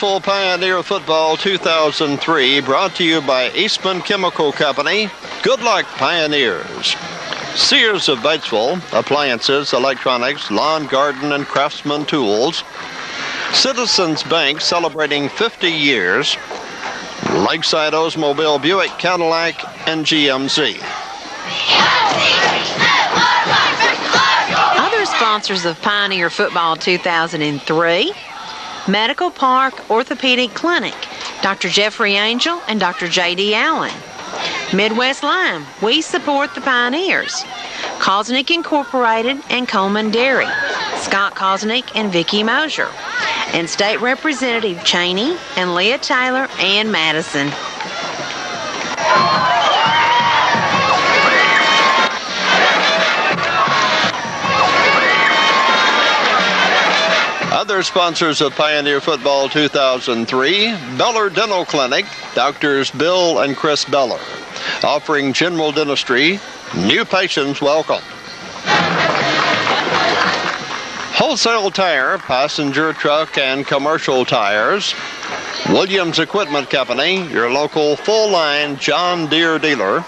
Batesville Pioneer Football 2003 brought to you by Eastman Chemical Company. Good luck, Pioneers. Sears of Batesville, appliances, electronics, lawn, garden, and craftsman tools. Citizens Bank celebrating 50 years. Lakeside Oldsmobile, Buick, Cadillac, and GMC. Other sponsors of Pioneer Football 2003, Medical Park Orthopedic Clinic, Dr. Jeffrey Angel and Dr. J.D. Allen. Midwest Lime, we support the Pioneers. Kosnick Incorporated and Coleman Dairy, Scott Kosnick and Vicki Mosier. And State Representative Cheney and Leah Taylor and Madison. Other sponsors of Pioneer Football 2003, Beller Dental Clinic, Doctors Bill and Chris Beller, offering general dentistry. New patients welcome. Wholesale Tire, passenger, truck, and commercial tires. Williams Equipment Company, your local full-line John Deere dealer.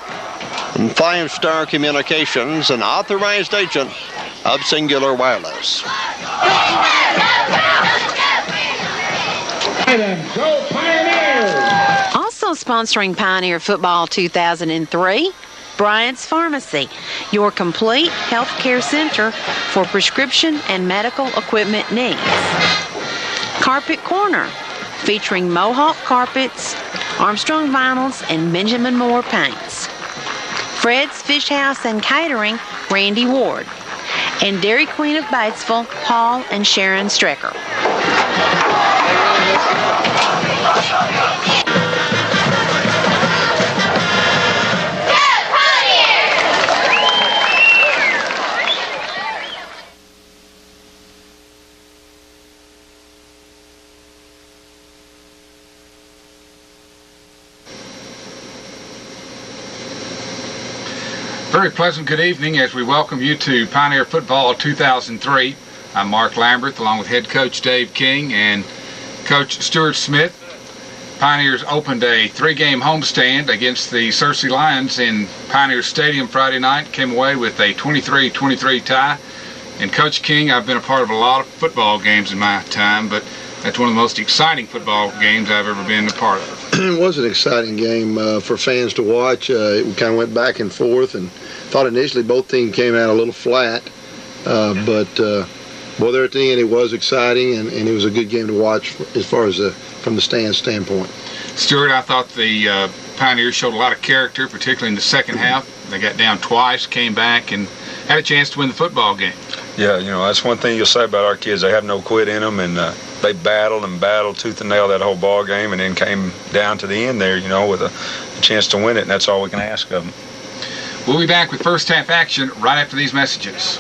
And Five Star Communications, an authorized agent of Singular Wireless. Go Pioneers! Also sponsoring Pioneer Football 2003, Bryant's Pharmacy, your complete health care center for prescription and medical equipment needs. Carpet Corner, featuring Mohawk carpets, Armstrong vinyls, and Benjamin Moore paints. Fred's Fish House and Catering, Randy Ward. And Dairy Queen of Batesville, Paul and Sharon Strecker. Very pleasant good evening as we welcome you to Pioneer Football 2003. I'm Mark Lamberth along with head coach Dave King and coach Stu Smith. Pioneers opened a 3-game homestand against the Searcy Lions in Pioneer Stadium Friday night, came away with a 23-23 tie. And Coach King, I've been a part of a lot of football games in my time, but that's one of the most exciting football games I've ever been a part of. It was an exciting game for fans to watch. It kind of went back and forth, and thought initially both teams came out a little flat, but boy, there at the end it was exciting, and it was a good game to watch as far as from the standpoint. Stuart, I thought the Pioneers showed a lot of character, particularly in the second half. They got down twice, came back, and had a chance to win the football game. Yeah, you know, that's one thing you'll say about our kids. They have no quit in them, and they battled tooth and nail that whole ball game, and then came down to the end there, you know, with a chance to win it, and that's all we can ask of them. We'll be back with first half action right after these messages.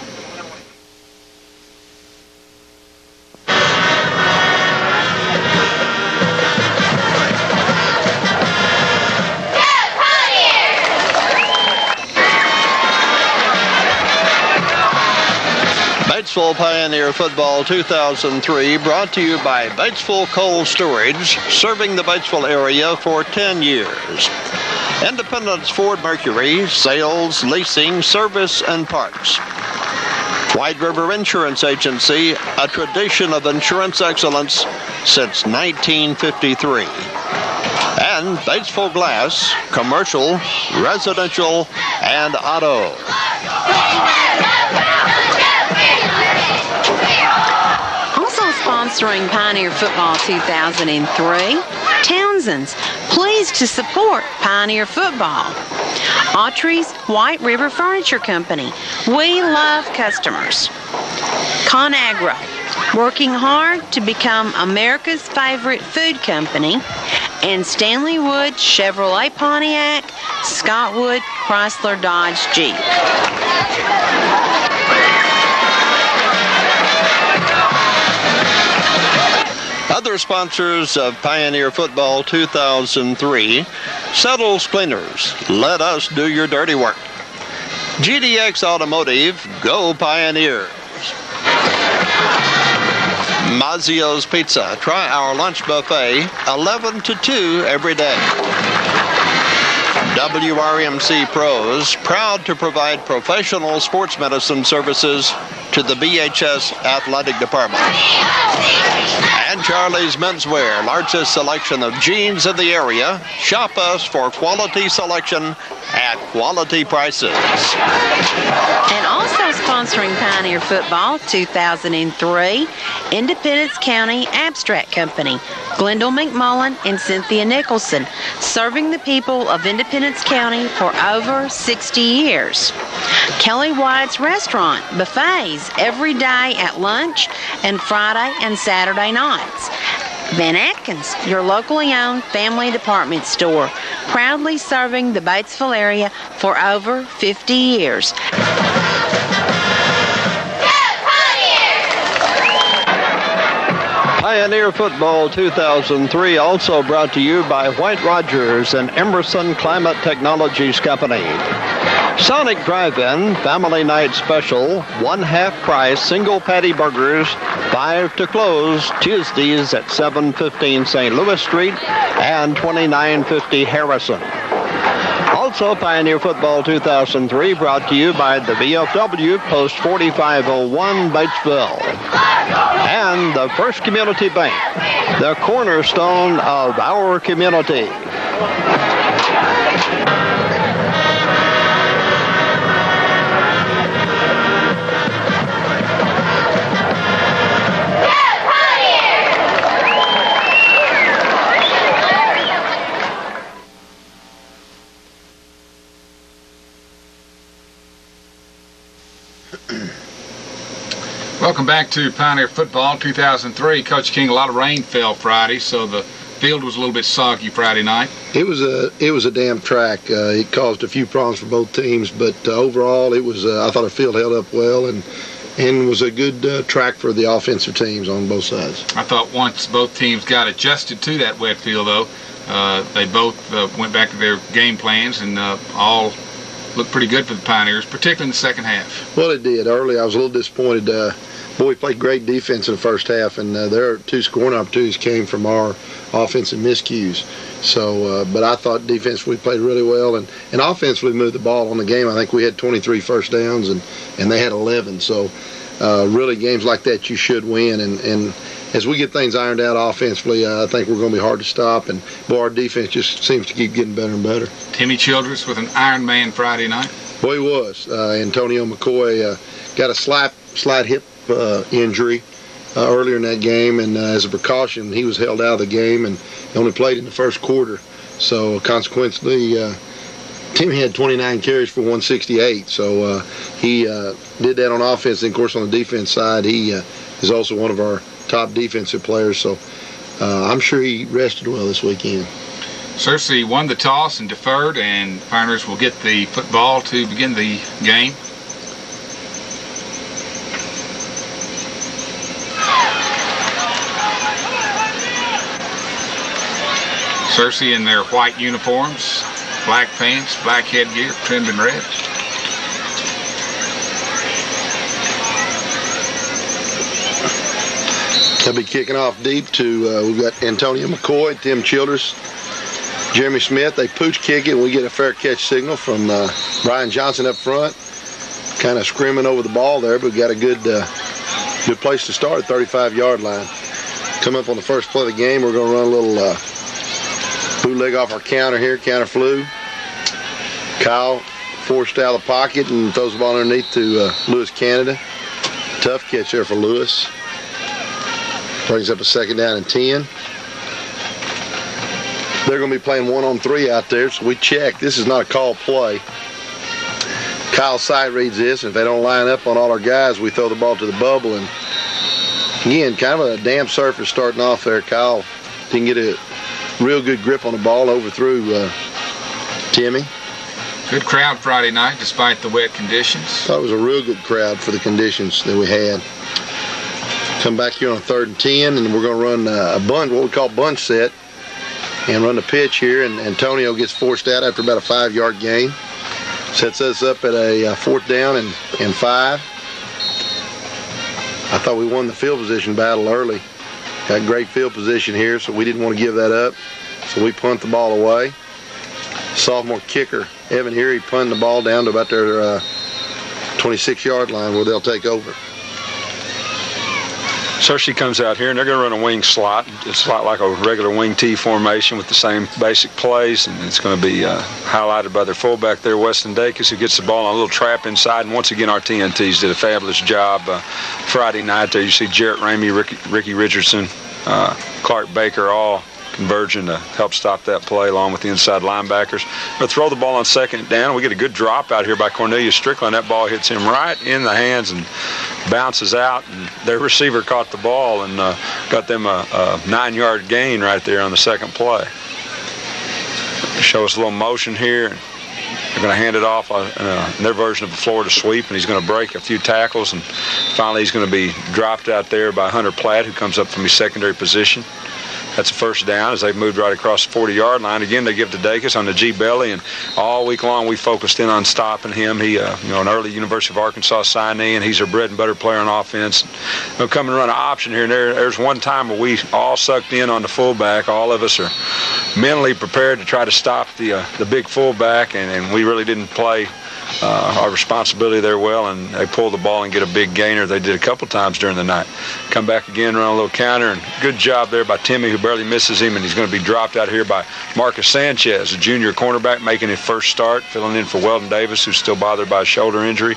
Batesville Pioneer Football 2003 brought to you by Batesville Cold Storage, serving the Batesville area for 10 years. Independence Ford Mercury, sales, leasing, service, and parts. White River Insurance Agency, a tradition of insurance excellence since 1953. And Batesville Glass, commercial, residential, and auto. Sponsoring Pioneer Football 2003, Townsend's, pleased to support Pioneer Football. Autry's White River Furniture Company, we love customers. ConAgra, working hard to become America's favorite food company. And Stanley Wood Chevrolet Pontiac, Scott Wood Chrysler Dodge Jeep. Other sponsors of Pioneer Football 2003, Settles Cleaners, let us do your dirty work. GDX Automotive, go Pioneers. Mazzio's Pizza. Try our lunch buffet 11 to 2 every day. WRMC Pros, proud to provide professional sports medicine services to the BHS Athletic Department. And Charlie's Menswear, largest selection of jeans in the area. Shop us for quality selection at quality prices. And also sponsoring Pioneer Football 2003, Independence County Abstract Company, Glendale McMullen and Cynthia Nicholson, serving the people of Independence County for over 60 years. Kelly White's Restaurant, buffets every day at lunch and Friday and Saturday nights. Van Atkins, your locally owned family department store, proudly serving the Batesville area for over 50 years. Pioneer Football 2003 also brought to you by White Rogers and Emerson Climate Technologies Company. Sonic Drive-In Family Night Special, 1/2 price single patty burgers, 5 to close, Tuesdays at 715 St. Louis Street and 2950 Harrison. Also, Pioneer Football 2003 brought to you by the VFW Post 4501 Batesville and the First Community Bank, the cornerstone of our community. Welcome back to Pioneer Football 2003. Coach King, a lot of rain fell Friday, so the field was a little bit soggy Friday night. It was a damn track. It caused a few problems for both teams, but overall it was. I thought the field held up well and was a good track for the offensive teams on both sides. I thought once both teams got adjusted to that wet field, though, they both went back to their game plans and all looked pretty good for the Pioneers, particularly in the second half. Well, it did. Early, I was a little disappointed. We played great defense in the first half, and their 2 scoring opportunities came from our offensive miscues. So, but I thought defensively we played really well, and offensively moved the ball on the game. I think we had 23 first downs, and they had 11. So, really, games like that you should win. And as we get things ironed out offensively, I think we're going to be hard to stop. And boy, our defense just seems to keep getting better and better. Timmy Childress with an Iron Man Friday night. Boy, he was. Antonio McCoy got a slight hip injury earlier in that game, and as a precaution, he was held out of the game and only played in the first quarter. So consequently, Timmy had 29 carries for 168. So he did that on offense. And of course, on the defense side, he is also one of our top defensive players. So I'm sure he rested well this weekend. Searcy won the toss and deferred, and Pioneers will get the football to begin the game. Searcy in their white uniforms, black pants, black headgear, trimmed in red. They'll be kicking off deep to, we've got Antonio McCoy, Tim Childress, Jeremy Smith. They pooch kick it, and we get a fair catch signal from Brian Johnson up front. Kind of scrimming over the ball there, but we got a good place to start at 35-yard line. Come up on the first play of the game, we're going to run a little bootleg off our counter here, counter flu. Kyle forced out of the pocket and throws the ball underneath to Lewis Canada. Tough catch there for Lewis. Brings up a 2nd down and 10. They're going to be playing 1-on-3 out there, so we check. This is not a call play. Kyle's sight reads this, and if they don't line up on all our guys, we throw the ball to the bubble. And again, kind of a damp surface starting off there. Kyle didn't get a real good grip on the ball, overthrew Timmy. Good crowd Friday night, despite the wet conditions. Thought it was a real good crowd for the conditions that we had. Come back here on 3rd and 10, and we're going to run a bunch, what we call bunch set, and run the pitch here. And Antonio gets forced out after about a 5-yard gain. Sets us up at a 4th down and 5. I thought we won the field position battle early. Got great field position here, so we didn't want to give that up. So we punt the ball away. Sophomore kicker, Evan Erie, punted the ball down to about their 26-yard line where they'll take over. Searcy comes out here, and they're going to run a wing slot. It's a lot like a regular wing T formation with the same basic plays, and it's going to be highlighted by their fullback there, Weston Dacus, who gets the ball on a little trap inside. And once again, our TNTs did a fabulous job Friday night there. You see Jarrett Ramey, Ricky Richardson, Clark Baker all converging to help stop that play along with the inside linebackers. But throw the ball on second down. We get a good drop out here by Cornelius Strickland. That ball hits him right in the hands and bounces out, and their receiver caught the ball and got them a 9-yard gain right there on the second play. Show us a little motion here. They're going to hand it off in their version of a Florida sweep, and he's going to break a few tackles, and finally he's going to be dropped out there by Hunter Platt, who comes up from his secondary position. That's a first down as they've moved right across the 40-yard line. Again, they give to Dacus on the G-belly, and all week long we focused in on stopping him. He, an early University of Arkansas signee, and he's our bread and butter player on offense. They'll come and run an option here and there. There's one time where we all sucked in on the fullback. All of us are mentally prepared to try to stop the big fullback, and we really didn't play our responsibility there well, and they pull the ball and get a big gainer. They did a couple times during the night. Come back again, run a little counter, and good job there by Timmy, who barely misses him, and he's going to be dropped out here by Marcus Sanchez, a junior cornerback making his first start, filling in for Weldon Davis, who's still bothered by a shoulder injury.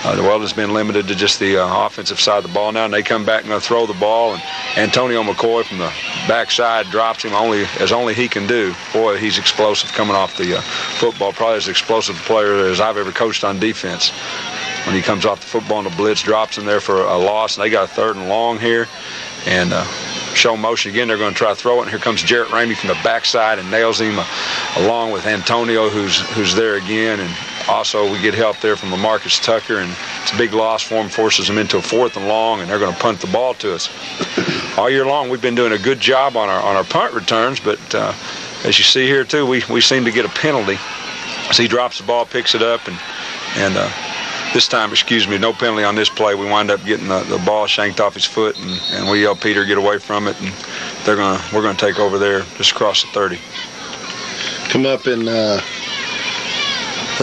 Weldon's been limited to just the offensive side of the ball now, and they come back and going to throw the ball, and Antonio McCoy from the backside drops him as only he can do. Boy, he's explosive coming off the football, probably as explosive a player as I've ever coached on defense. When he comes off the football and the blitz, drops him there for a loss, and they got a 3rd and long here, and show motion again. They're going to try to throw it, and here comes Jarrett Ramey from the backside and nails him along with Antonio, who's there again, and also we get help there from LaMarcus Tucker, and it's a big loss for him, forces them into a 4th and long, and they're going to punt the ball to us. All year long we've been doing a good job on our punt returns, but as you see here too, we seem to get a penalty. So he drops the ball, picks it up, and this time, no penalty on this play. We wind up getting the ball shanked off his foot, and we yell, Peter, get away from it, and we're going to take over there just across the 30. Come up in a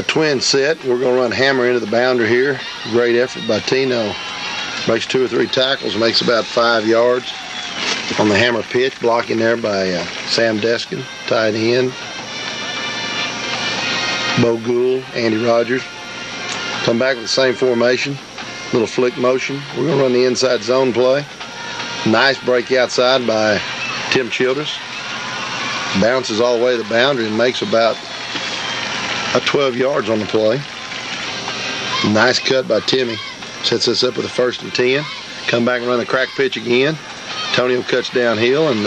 twin set. We're going to run hammer into the boundary here. Great effort by Tino. Makes 2 or 3 tackles, makes about 5 yards on the hammer pitch, blocking there by Sam Deskin, tight end. Bo Gould, Andy Rogers. Come back with the same formation, little flick motion. We're going to run the inside zone play. Nice break outside by Tim Childress. Bounces all the way to the boundary and makes about 12 yards on the play. Nice cut by Timmy. Sets us up with a 1st and 10. Come back and run the crack pitch again. Antonio cuts downhill, and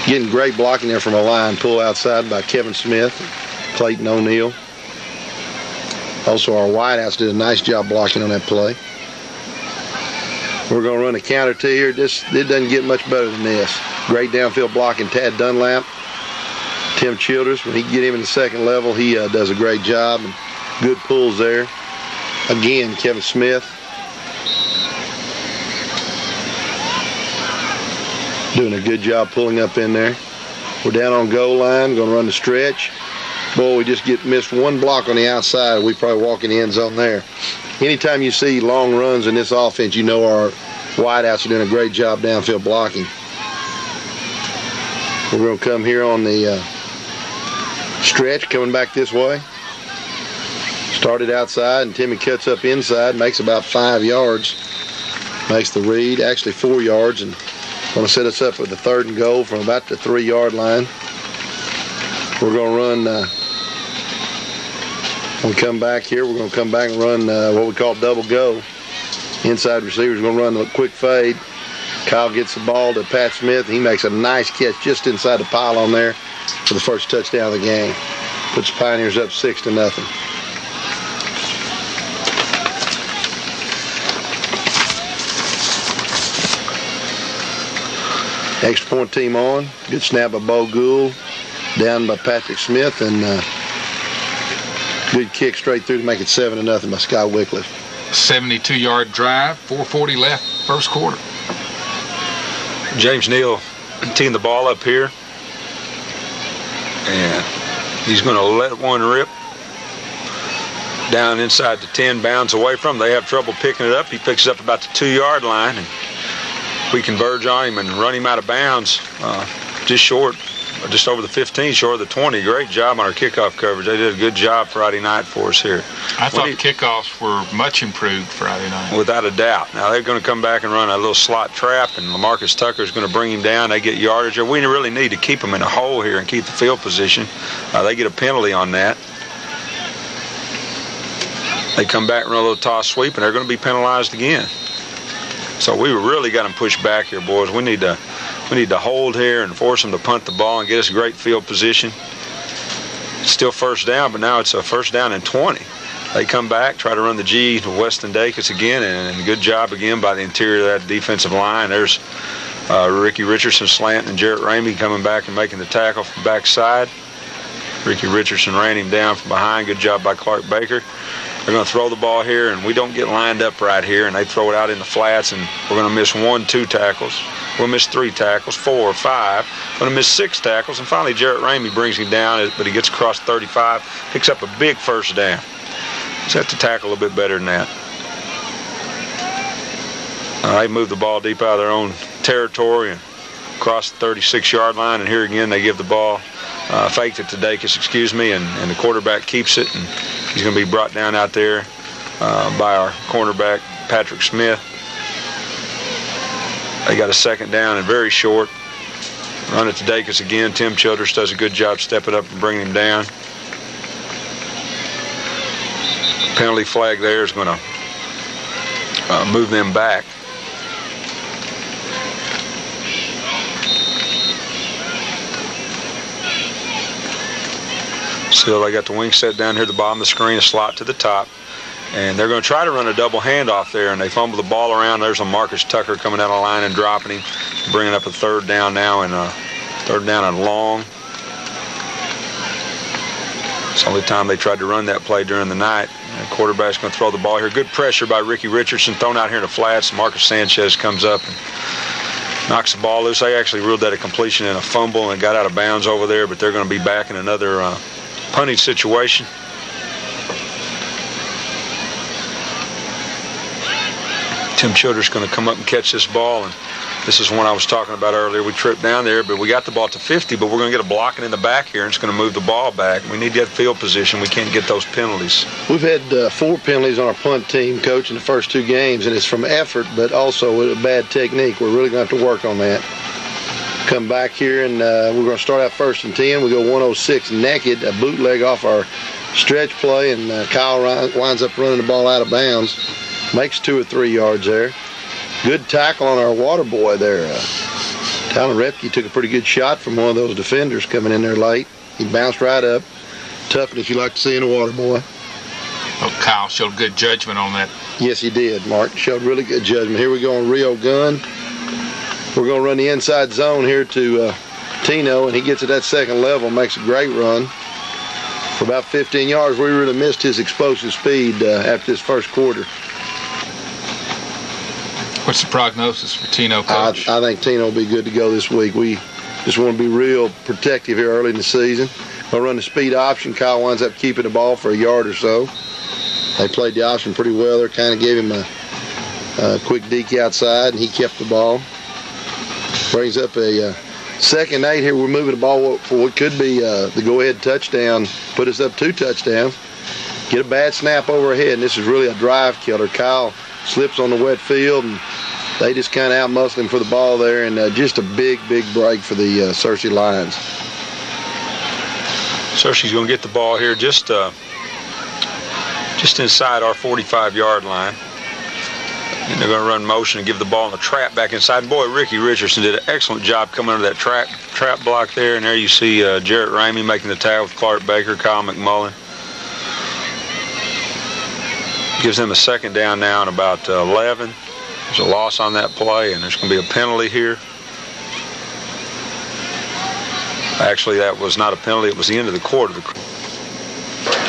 getting great blocking there from a line. Pull outside by Kevin Smith, Clayton O'Neill. Also, our wideouts did a nice job blocking on that play. We're going to run a counter to here. It doesn't get much better than this. Great downfield blocking, Tad Dunlap. Tim Childress, when he can get him in the 2nd level, he does a great job. And good pulls there. Again, Kevin Smith. Doing a good job pulling up in there. We're down on goal line, going to run the stretch. Boy, we just missed 1 block on the outside. We probably walk in the end zone there. Anytime you see long runs in this offense, you know our wideouts are doing a great job downfield blocking. We're going to come here on the stretch, coming back this way. Started outside, and Timmy cuts up inside, makes about 5 yards. Makes the read, actually 4 yards, and going to set us up with the 3rd and goal from about the 3-yard line. We're going to run, when we come back here, we're going to come back and run what we call double go. Inside receiver's going to run a quick fade. Kyle gets the ball to Pat Smith. He makes a nice catch just inside the pylon there for the first touchdown of the game. Puts the Pioneers up 6-0. Extra point team on. Good snap by Bo Gould. Down by Patrick Smith, and good kick straight through to make it 7-0 by Scott Wycliffe. 72-yard drive, 4:40 left. first quarter. James Neal teeing the ball up here. And he's going to let one rip down inside the 10, bounds away from him. They have trouble picking it up. He picks it up about the 2-yard line, and we converge on him and run him out of bounds just over the 15, short of the 20. Great job on our kickoff coverage. They did a good job Friday night for us here. I thought kickoffs were much improved Friday night. Without a doubt. Now they're going to come back and run a little slot trap, and LaMarcus Tucker is going to bring him down. They get yardage. We really need to keep them in a hole here and keep the field position. They get a penalty on that. They come back and run a little toss sweep, and they're going to be penalized again. So we really got them pushed back here, boys. We need to hold here and force them to punt the ball and get us great field position. Still first down, but now it's a first down and 20. They come back, try to run the G to Weston Dacus again, and good job again by the interior of that defensive line. There's Ricky Richardson slanting and Jarrett Ramey coming back and making the tackle from backside. Ricky Richardson ran him down from behind. Good job by Clark Baker. They're going to throw the ball here, and we don't get lined up right here, and they throw it out in the flats, and we're going to miss 1, 2 tackles. We'll miss 3 tackles, 4, 5. We're going to miss 6 tackles, and finally Jarrett Ramey brings him down, but he gets across 35, picks up a big first down. Just have to tackle a little bit better than that. They move the ball deep out of their own territory and across the 36-yard line, and here again they give the ball, faked it to Dacus, and the quarterback keeps it, and he's going to be brought down out there by our cornerback, Patrick Smith. They got a second down and very short. Run it to Dacus again. Tim Childress does a good job stepping up and bringing him down. Penalty flag there is going to move them back. So they got the wing set down here at the bottom of the screen, a slot to the top. And they're going to try to run a double handoff there, and they fumble the ball around. There's a Marcus Tucker coming down the line and dropping him, bringing up a third down now, and third down and long. It's the only time they tried to run that play during the night. The quarterback's going to throw the ball here. Good pressure by Ricky Richardson, thrown out here in the flats. Marcus Sanchez comes up and knocks the ball loose. They actually ruled that a completion and a fumble and got out of bounds over there, but they're going to be back in another punting situation. Tim Childress going to come up and catch this ball, and this is one I was talking about earlier. We tripped down there, but we got the ball to 50, but we're going to get a blocking in the back here, and it's going to move the ball back. We need to get field position. We can't get those penalties. We've had 4 penalties on our punt team, Coach, in the first 2 games, and it's from effort, but also with a bad technique. We're really going to have to work on that. Come back here, and we're going to start out 1st and 10. We go 106 naked, a bootleg off our stretch play, and Kyle winds up running the ball out of bounds. Makes 2 or 3 yards there. Good tackle on our water boy there. Talon Repke took a pretty good shot from one of those defenders coming in there late. He bounced right up. Toughness you like to see in a water boy. Well, Kyle showed good judgment on that. Yes, he did, Mark. Showed really good judgment. Here we go on Rio Gun. We're going to run the inside zone here to Tino, and he gets at that second level, makes a great run. For about 15 yards, we really missed his explosive speed after this first quarter. What's the prognosis for Tino, Coach? I think Tino will be good to go this week. We just want to be real protective here early in the season. We'll run the speed option. Kyle winds up keeping the ball for a yard or so. They played the option pretty well. They kind of gave him a quick deke outside, and he kept the ball. Brings up a 2nd and 8 here. We're moving the ball for what could be the go-ahead touchdown. Put us up 2 touchdowns. Get a bad snap overhead, and this is really a drive killer. Kyle slips on the wet field, and they just kind of out-muscle him for the ball there, and just a big, big break for the Searcy Lions. Searcy's going to get the ball here just inside our 45-yard line. And they're going to run motion and give the ball in the trap back inside. And boy, Ricky Richardson did an excellent job coming under that trap block there. And there you see Jarrett Ramey making the tackle with Clark Baker, Kyle McMullen. Gives them a 2nd down now and about 11. There's a loss on that play, and there's going to be a penalty here. Actually, that was not a penalty. It was the end of the quarter.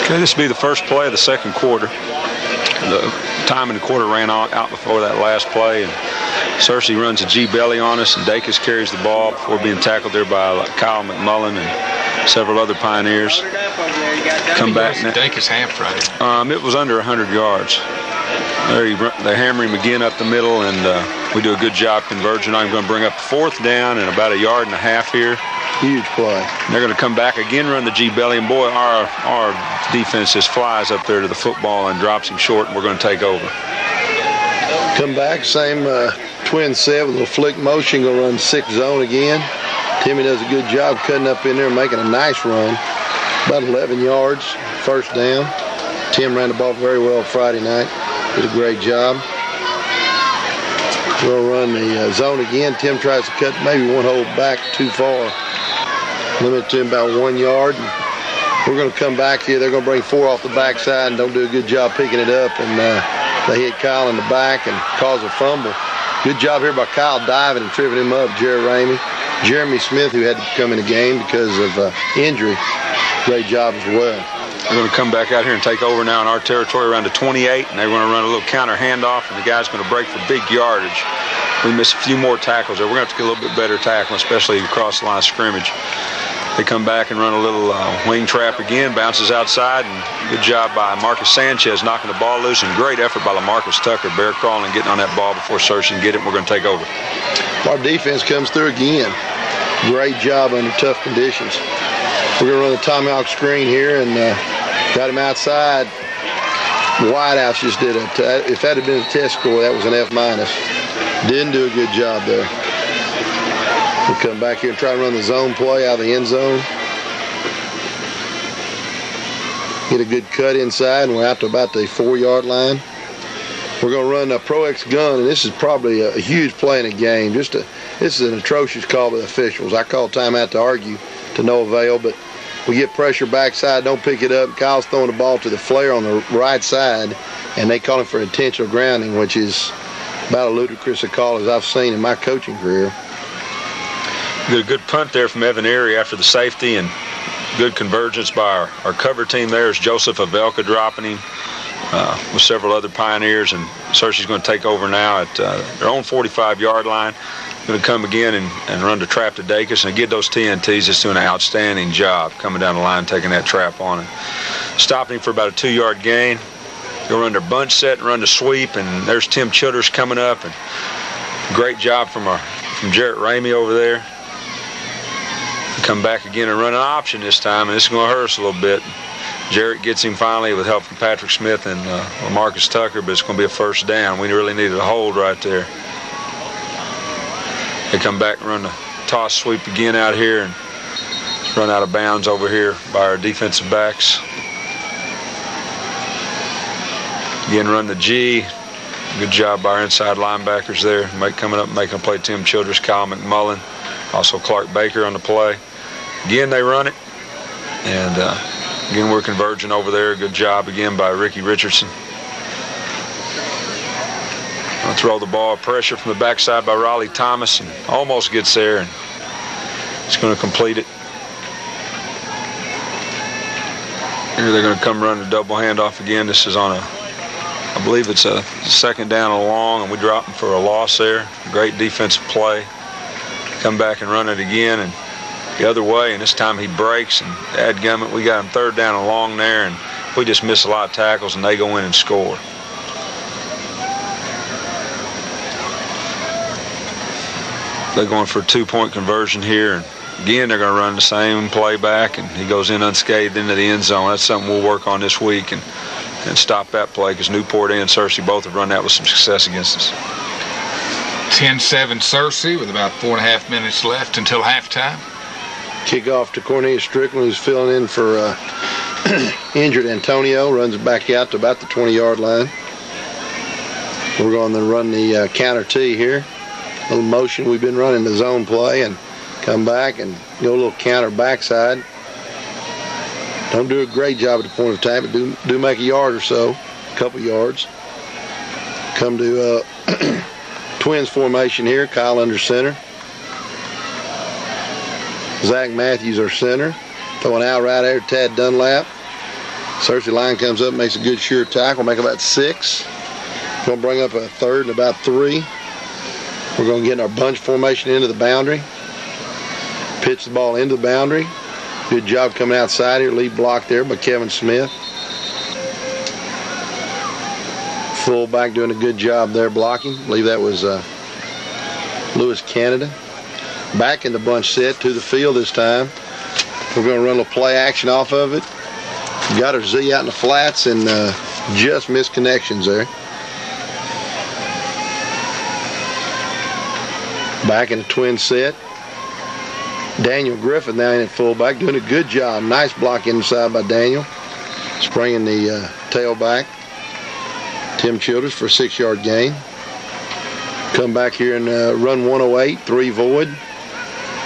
Okay, this will be the first play of the 2nd quarter. The time in the quarter ran out before that last play, and Searcy runs a G-belly on us, and Dacus carries the ball before being tackled there by Kyle McMullen and several other Pioneers. Come back now. Dacus half right. It was under 100 yards. They hammer him again up the middle, and we do a good job converging. I'm going to bring up 4th down and about 1.5 yards here. Huge play. And they're going to come back again, run the G-belly, and boy, our defense just flies up there to the football and drops him short, and we're going to take over. Come back, same twin set with a little flick motion, going to run 6 zone again. Timmy does a good job cutting up in there and making a nice run. About 11 yards, 1st down. Tim ran the ball very well Friday night. Did a great job. We'll run the zone again. Tim tries to cut maybe one hole back too far. Limit to him about 1 yard. We're going to come back here. They're going to bring 4 off the backside and don't do a good job picking it up. And they hit Kyle in the back and cause a fumble. Good job here by Kyle diving and tripping him up, Jeremy Smith, who had to come in the game because of injury. Great job as well. We're going to come back out here and take over now in our territory around the 28, and they're going to run a little counter handoff, and the guy's going to break for big yardage. We missed a few more tackles there. We're going to have to get a little bit better tackling, especially across the line of scrimmage. They come back and run a little wing trap again, bounces outside, and good job by Marcus Sanchez knocking the ball loose, and great effort by LaMarcus Tucker, bear crawling and getting on that ball before Searcy can get it. We're going to take over. Our defense comes through again. Great job under tough conditions. We're going to run the tomahawk screen here and got him outside. Wideouts just did if that had been a test score, that was an F-. Didn't do a good job there. We'll come back here and try to run the zone play out of the end zone. Get a good cut inside, and we're out to about the 4-yard line. We're going to run a Pro X gun, and this is probably a huge play in a game. This is an atrocious call by the officials. I called timeout to argue to no avail, but we get pressure backside, don't pick it up. Kyle's throwing the ball to the flare on the right side, and they call him for intentional grounding, which is about as ludicrous a call as I've seen in my coaching career. Good, good punt there from Evan Erie after the safety, and good convergence by our cover team there is Joseph Avelka dropping him with several other Pioneers, and Searcy's going to take over now at their own 45-yard line. Going to come again and run the trap to Dacus, and get those TNTs just doing an outstanding job coming down the line, taking that trap on, and stopping him for about a 2-yard gain. They'll run their bunch set and run the sweep, and there's Tim Childers coming up, and great job from Jarrett Ramey over there. Come back again and run an option this time, and this is going to hurt us a little bit. Jarrett gets him finally with help from Patrick Smith and Marcus Tucker, but it's going to be a 1st down. We really needed a hold right there. They come back and run the toss sweep again out here and run out of bounds over here by our defensive backs. Again, run the G. Good job by our inside linebackers there. Coming up and making a play, Tim Childress, Kyle McMullen, also Clark Baker on the play. Again, they run it. And again, we're converging over there. Good job again by Ricky Richardson. I'll throw the ball, pressure from the backside by Raleigh Thomas, and almost gets there, and it's going to complete it. Here they're going to come run the double handoff again. This is on I believe it's a 2nd down and long, and we drop him for a loss there. Great defensive play. Come back and run it again, and the other way, and this time he breaks, and dadgummit, we got him 3rd down and long there, and we just miss a lot of tackles, and they go in and score. They're going for a 2-point conversion here, and again they're going to run the same play back, and he goes in unscathed into the end zone. That's something we'll work on this week and stop that play, because Newport and Searcy both have run that with some success against us. 10-7 Searcy with about 4.5 minutes left until halftime. Kickoff to Cornelius Strickland, who's filling in for injured Antonio. Runs it back out to about the 20-yard line. We're going to run the counter T here. A little motion. We've been running the zone play and come back and go a little counter backside. Don't do a great job at the point of attack, but do make a yard or so, a couple yards. Come to twins formation here. Kyle under center. Zach Matthews our center. Throwing out right there, Tad Dunlap. Searcy line comes up, makes a good sure tackle, make about 6. Going to bring up a 3rd and about 3. We're going to get in our bunch formation into the boundary. Pitch the ball into the boundary. Good job coming outside here. Lead block there by Kevin Smith. Fullback doing a good job there blocking. I believe that was Lewis Canada. Back in the bunch set to the field this time. We're going to run a little play action off of it. Got our Z out in the flats and just missed connections there. Back in the twin set. Daniel Griffith now in at fullback, doing a good job. Nice block inside by Daniel. Springing the tailback. Tim Childers for a 6-yard gain. Come back here and run 108, 3 void.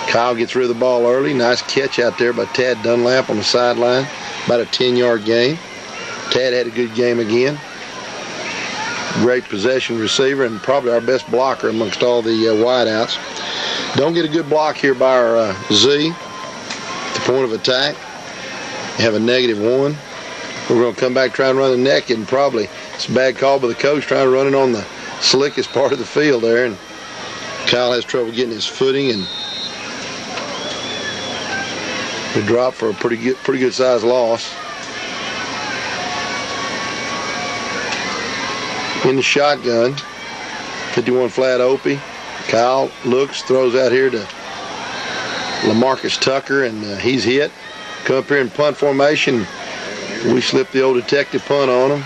Kyle gets rid of the ball early. Nice catch out there by Tad Dunlap on the sideline. About a 10-yard gain. Tad had a good game again. Great possession receiver and probably our best blocker amongst all the wideouts. Don't get a good block here by our Z at the point of attack. Have a -1. We're going to come back, try and run the neck, and probably it's a bad call by the coach trying to run it on the slickest part of the field there. And Kyle has trouble getting his footing, and we drop for a pretty good size loss. In the shotgun, 51 flat Opie. Kyle looks, throws out here to LaMarcus Tucker, and he's hit. Come up here in punt formation. We slip the old detective punt on him.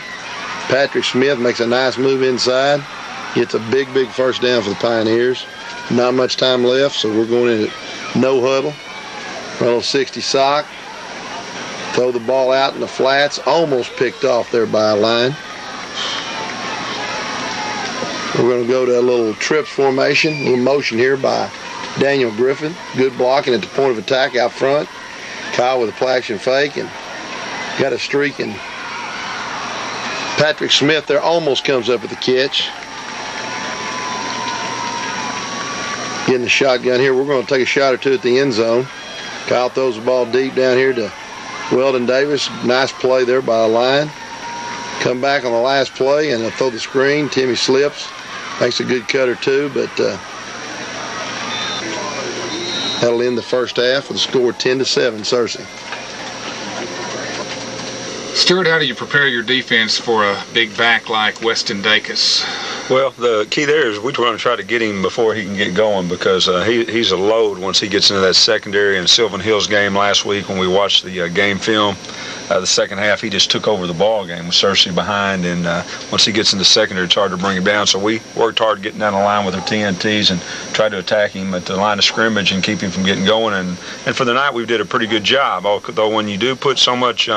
Patrick Smith makes a nice move inside. Gets a big first down for the Pioneers. Not much time left, so we're going in at no huddle. Run a little 60 sock. Throw the ball out in the flats. Almost picked off there by a line. We're going to go to a little trips formation, a little motion here by Daniel Griffin. Good blocking at the point of attack out front. Kyle with a play action fake and got a streak. And Patrick Smith there almost comes up with the catch. Getting the shotgun here. We're going to take a shot or two at the end zone. Kyle throws the ball deep down here to Weldon Davis. Nice play there by a line. Come back on the last play and throw the screen. Timmy slips. Makes a good cut or two, but that'll end the first half with a score 10-7, Searcy. Stuart, how do you prepare your defense for a big back like Weston Dacus? Well, the key there is we're going to try to get him before he can get going, because he's a load once he gets into that secondary. In Sylvan Hills game last week when we watched the game film, the second half he just took over the ball game with Searcy behind, and once he gets in the secondary it's hard to bring him down. So we worked hard getting down the line with our TNTs and tried to attack him at the line of scrimmage and keep him from getting going. And for the night we did a pretty good job, although when you do put so much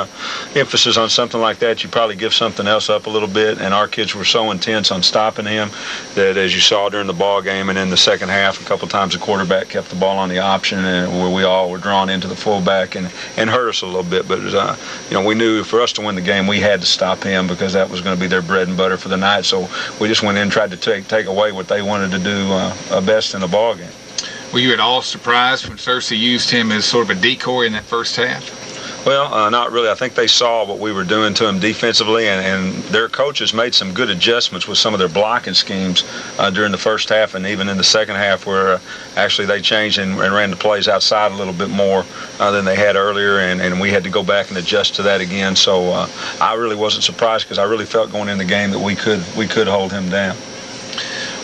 emphasis on something like that, you probably give something else up a little bit, and our kids were so intense on stopping him that, as you saw during the ball game and in the second half, a couple times the quarterback kept the ball on the option, and where we all were drawn into the fullback and hurt us a little bit. But we knew for us to win the game we had to stop him, because that was going to be their bread and butter for the night. So we just went in and tried to take away what they wanted to do best in the ball game. Were you at all surprised when Searcy used him as sort of a decoy in that first half? Well, not really. I think they saw what we were doing to him defensively, and their coaches made some good adjustments with some of their blocking schemes during the first half and even in the second half, where actually they changed and ran the plays outside a little bit more than they had earlier, and we had to go back and adjust to that again. So I really wasn't surprised, because I really felt going in the game that we could hold him down.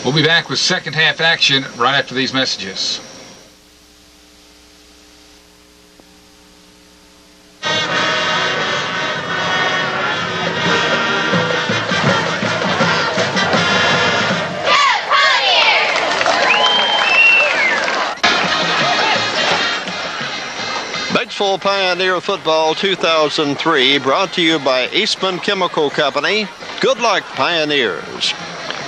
We'll be back with second half action right after these messages. Batesville Pioneer Football 2003 brought to you by Eastman Chemical Company. Good luck, Pioneers.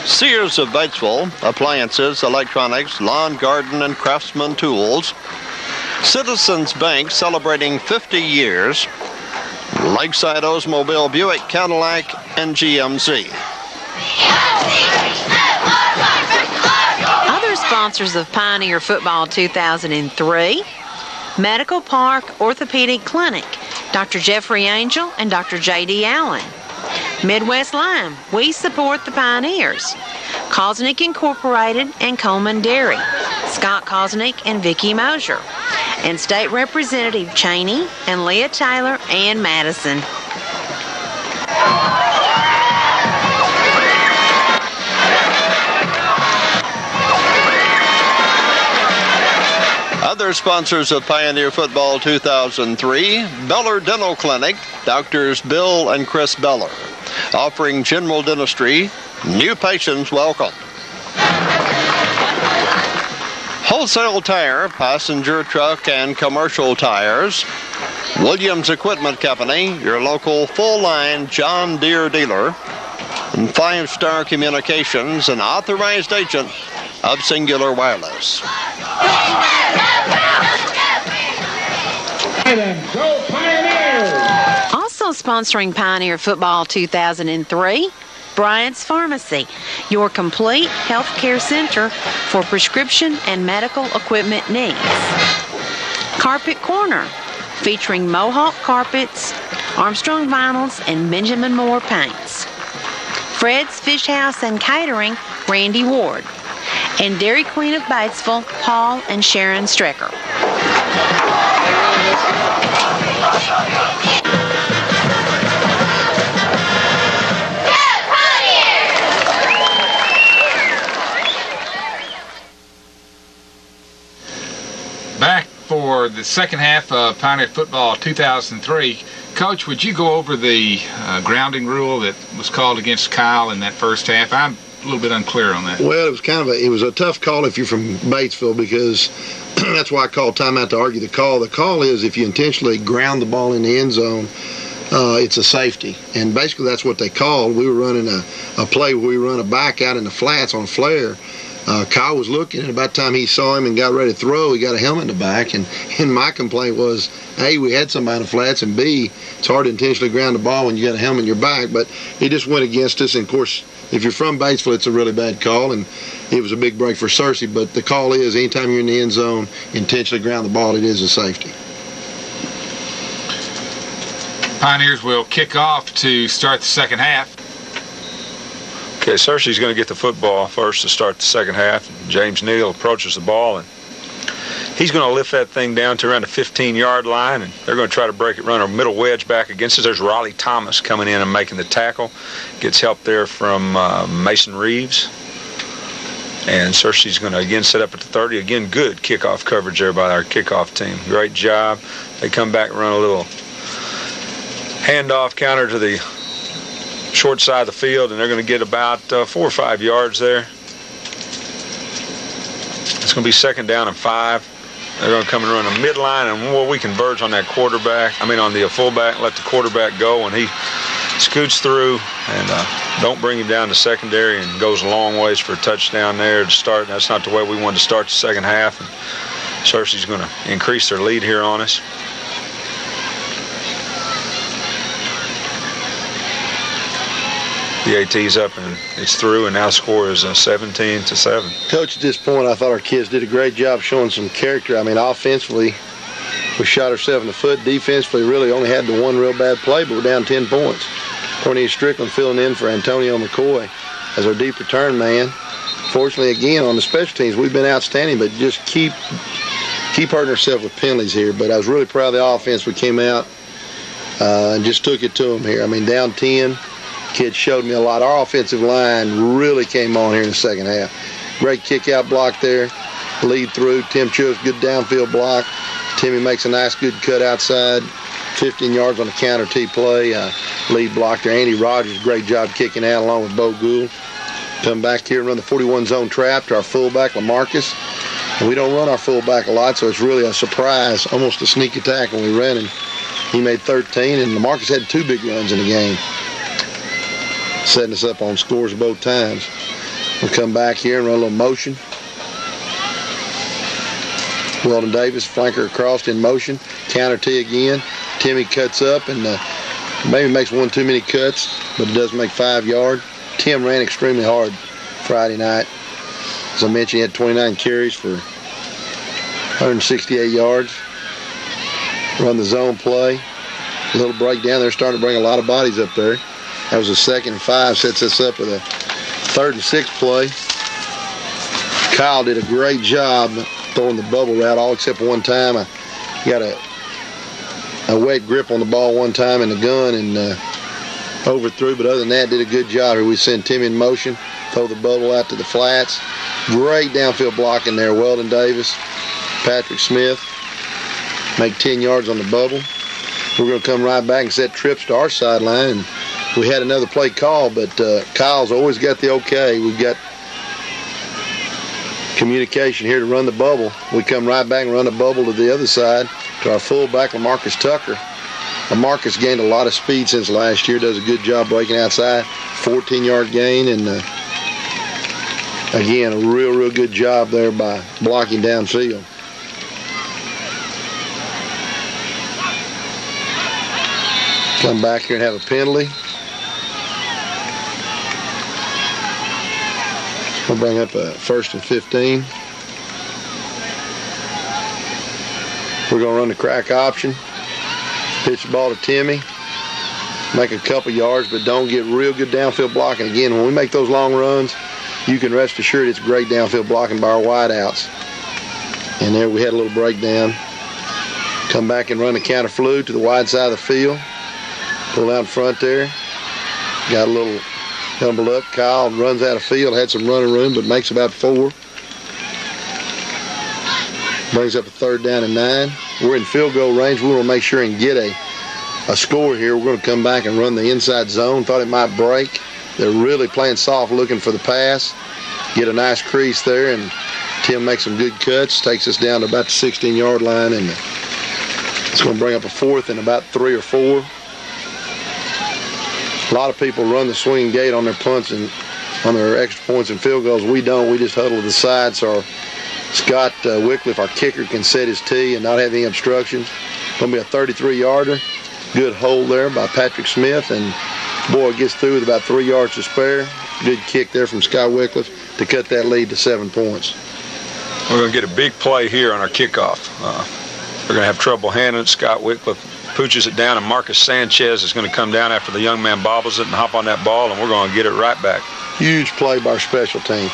Sears of Batesville, appliances, electronics, lawn, garden, and craftsman tools. Citizens Bank celebrating 50 years. Lakeside Oldsmobile, Buick, Cadillac, and GMC. Other sponsors of Pioneer Football 2003, Medical Park Orthopedic Clinic, Dr. Jeffrey Angel and Dr. J.D. Allen. Midwest Lime, we support the Pioneers. Kosnick Incorporated and Coleman Dairy, Scott Kosnick and Vicki Mosier, and State Representative Cheney and Leah Taylor and Madison. Other sponsors of Pioneer Football 2003, Beller Dental Clinic, Doctors Bill and Chris Beller, offering general dentistry. New patients welcome. Wholesale Tire, passenger, truck, and commercial tires. Williams Equipment Company, your local full-line John Deere dealer. And 5 Star Communications, an authorized agent of Singular Wireless. Go Pioneers! Also sponsoring Pioneer Football 2003, Bryant's Pharmacy, your complete health care center for prescription and medical equipment needs. Carpet Corner, featuring Mohawk carpets, Armstrong vinyls, and Benjamin Moore paints. Fred's Fish House and Catering, Randy Ward. And Dairy Queen of Batesville, Paul and Sharon Strecker. Back for the second half of Pioneer Football 2003. Coach, would you go over the grounding rule that was called against Kyle in that first half? I'm a little bit unclear on that. Well, it was a tough call if you're from Batesville, because that's why I called timeout to argue the call. The call is if you intentionally ground the ball in the end zone, it's a safety. And basically that's what they called. We were running a play where we run a back out in the flats on a flare. Kyle was looking, and about the time he saw him and got ready to throw, he got a helmet in the back. And my complaint was, A, we had somebody in the flats, and B, it's hard to intentionally ground the ball when you got a helmet in your back. But he just went against us. And, of course, if you're from Batesville, it's a really bad call, and it was a big break for Searcy. But the call is anytime you're in the end zone, intentionally ground the ball, it is a safety. Pioneers will kick off to start the second half. Okay, Searcy's going to get the football first to start the second half. James Neal approaches the ball, and he's going to lift that thing down to around the 15-yard line, and they're going to try to break it, run a middle wedge back against us. There's Raleigh Thomas coming in and making the tackle. Gets help there from Mason Reeves. And Searcy's going to again set up at the 30. Again, good kickoff coverage there by our kickoff team. Great job. They come back and run a little handoff counter to the short side of the field, and they're going to get about 4 or 5 yards there. It's going to be second down and 5. They're going to come and run a midline, and we converge on that on the fullback, let the quarterback go, and he scoots through and don't bring him down to secondary, and goes a long ways for a touchdown there to start. That's not the way we wanted to start the second half. And Searcy's going to increase their lead here on us. The AT's up and it's through, and now the score is 17-7. Coach, at this point, I thought our kids did a great job showing some character. I mean, offensively, we shot ourselves in the foot. Defensively, really only had the one real bad play, but we're down 10 points. Cornelius Strickland filling in for Antonio McCoy as our deep return man. Fortunately, again, on the special teams, we've been outstanding, but just keep hurting ourselves with penalties here. But I was really proud of the offense. We came out and just took it to them here. I mean, down 10. Kids showed me a lot. Our offensive line really came on here in the second half. Great kick-out block there. Lead through. Tim Chubb's good downfield block. Timmy makes a nice, good cut outside. 15 yards on the counter T play. Lead block there. Andy Rogers, great job kicking out along with Bo Gould. Come back here and run the 41 zone trap to our fullback, LaMarcus. And we don't run our fullback a lot, so it's really a surprise, almost a sneak attack when we ran him. He made 13, and LaMarcus had 2 big runs in the game, setting us up on scores both times. We'll come back here and run a little motion. Weldon Davis, flanker across in motion. Counter T again. Timmy cuts up and maybe makes one too many cuts, but it does make 5 yards. Tim ran extremely hard Friday night. As I mentioned, he had 29 carries for 168 yards. Run the zone play. A little breakdown. They're starting to bring a lot of bodies up there. That was a 2nd and 5, sets us up with a 3rd and 6 play. Kyle did a great job throwing the bubble route, all except one time. I got a wet grip on the ball one time in the gun and overthrew, but other than that, did a good job here. We send Timmy in motion, throw the bubble out to the flats. Great downfield blocking there. Weldon Davis, Patrick Smith make 10 yards on the bubble. We're going to come right back and set trips to our sideline. And we had another play call, but Kyle's always got the okay. We've got communication here to run the bubble. We come right back and run the bubble to the other side to our fullback, Lamarcus Tucker. Lamarcus gained a lot of speed since last year, does a good job breaking outside, 14-yard gain, and again, a real good job there by blocking downfield. Come back here and have a penalty. We'll bring up a 1st and 15. We're going to run the crack option. Pitch the ball to Timmy. Make a couple yards, but don't get real good downfield blocking. Again, when we make those long runs, you can rest assured it's great downfield blocking by our wideouts. And there we had a little breakdown. Come back and run the counter flu to the wide side of the field. Pull out in front there. Got a little tumbled up. Kyle runs out of field. Had some running room, but makes about 4. Brings up a 3rd down and 9. We're in field goal range. We want to make sure and get a score here. We're going to come back and run the inside zone. Thought it might break. They're really playing soft, looking for the pass. Get a nice crease there, and Tim makes some good cuts. Takes us down to about the 16-yard line, and it's going to bring up a 4th and about 3 or 4. A lot of people run the swing gate on their punts and on their extra points and field goals. We don't. We just huddle to the side so Scott Wycliffe, our kicker, can set his tee and not have any obstructions. Going to be a 33-yarder. Good hold there by Patrick Smith, and boy, gets through with about 3 yards to spare. Good kick there from Scott Wycliffe to cut that lead to 7 points. We're going to get a big play here on our kickoff. We're going to have trouble handling it. Scott Wycliffe pooches it down, and Marcus Sanchez is going to come down after the young man bobbles it and hop on that ball, and we're going to get it right back. Huge play by our special team.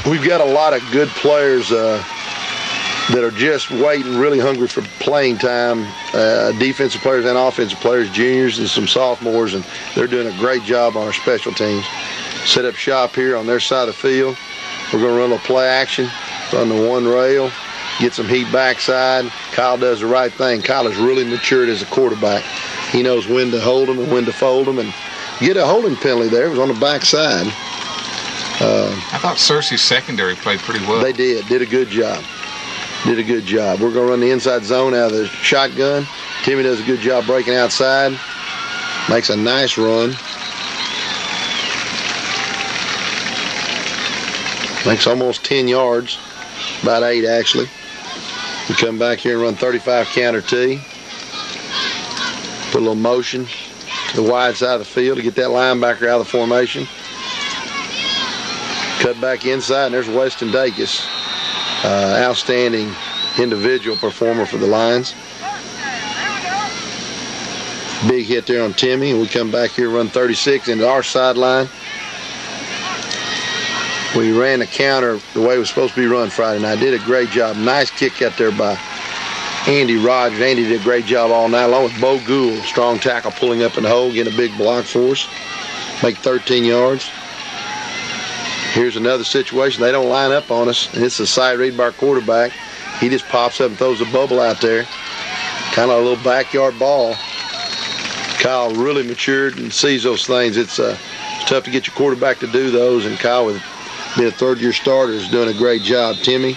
We've got a lot of good players that are just waiting, really hungry for playing time. Defensive players and offensive players, juniors and some sophomores, and they're doing a great job on our special teams. Set up shop here on their side of the field. We're going to run a play action, run the one rail, get some heat backside. Kyle does the right thing. Kyle has really matured as a quarterback. He knows when to hold them and when to fold them, and get a holding penalty there. It was on the backside. I thought Searcy's secondary played pretty well. They did a good job. Did a good job. We're going to run the inside zone out of the shotgun. Timmy does a good job breaking outside. Makes a nice run. Makes almost 10 yards. About 8, actually. We come back here and run 35 counter T. Put a little motion to the wide side of the field to get that linebacker out of the formation. Cut back inside, and there's Weston Dacus. Outstanding individual performer for the Lions. Big hit there on Timmy, and we come back here and run 36 into our sideline. We ran the counter the way it was supposed to be run Friday night. Did a great job. Nice kick out there by Andy Rogers. Andy did a great job all night, along with Bo Gould, strong tackle, pulling up in the hole, getting a big block for us. Make 13 yards. Here's another situation. They don't line up on us, and it's a side read by our quarterback. He just pops up and throws a bubble out there. Kind of a little backyard ball. Kyle really matured and sees those things. It's tough to get your quarterback to do those, and Kyle, with being a third-year starter, is doing a great job. Timmy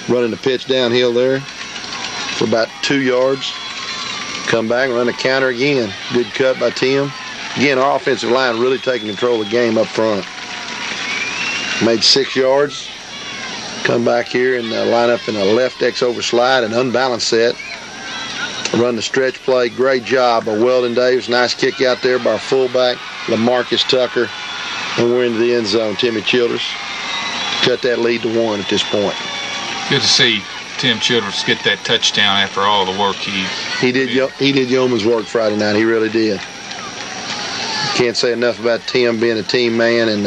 running the pitch downhill there for about 2 yards. Come back and run the counter again. Good cut by Tim. Again, our offensive line really taking control of the game up front. Made 6 yards. Come back here and line up in a left X over slide, an unbalanced set. Run the stretch play. Great job by Weldon Davis. Nice kick out there by our fullback, Lamarcus Tucker. And we're into the end zone. Timmy Childress cut that lead to 1 at this point. Good to see Tim Childress get that touchdown after all the work he did. He did yeoman's work Friday night. He really did. Can't say enough about Tim being a team man, and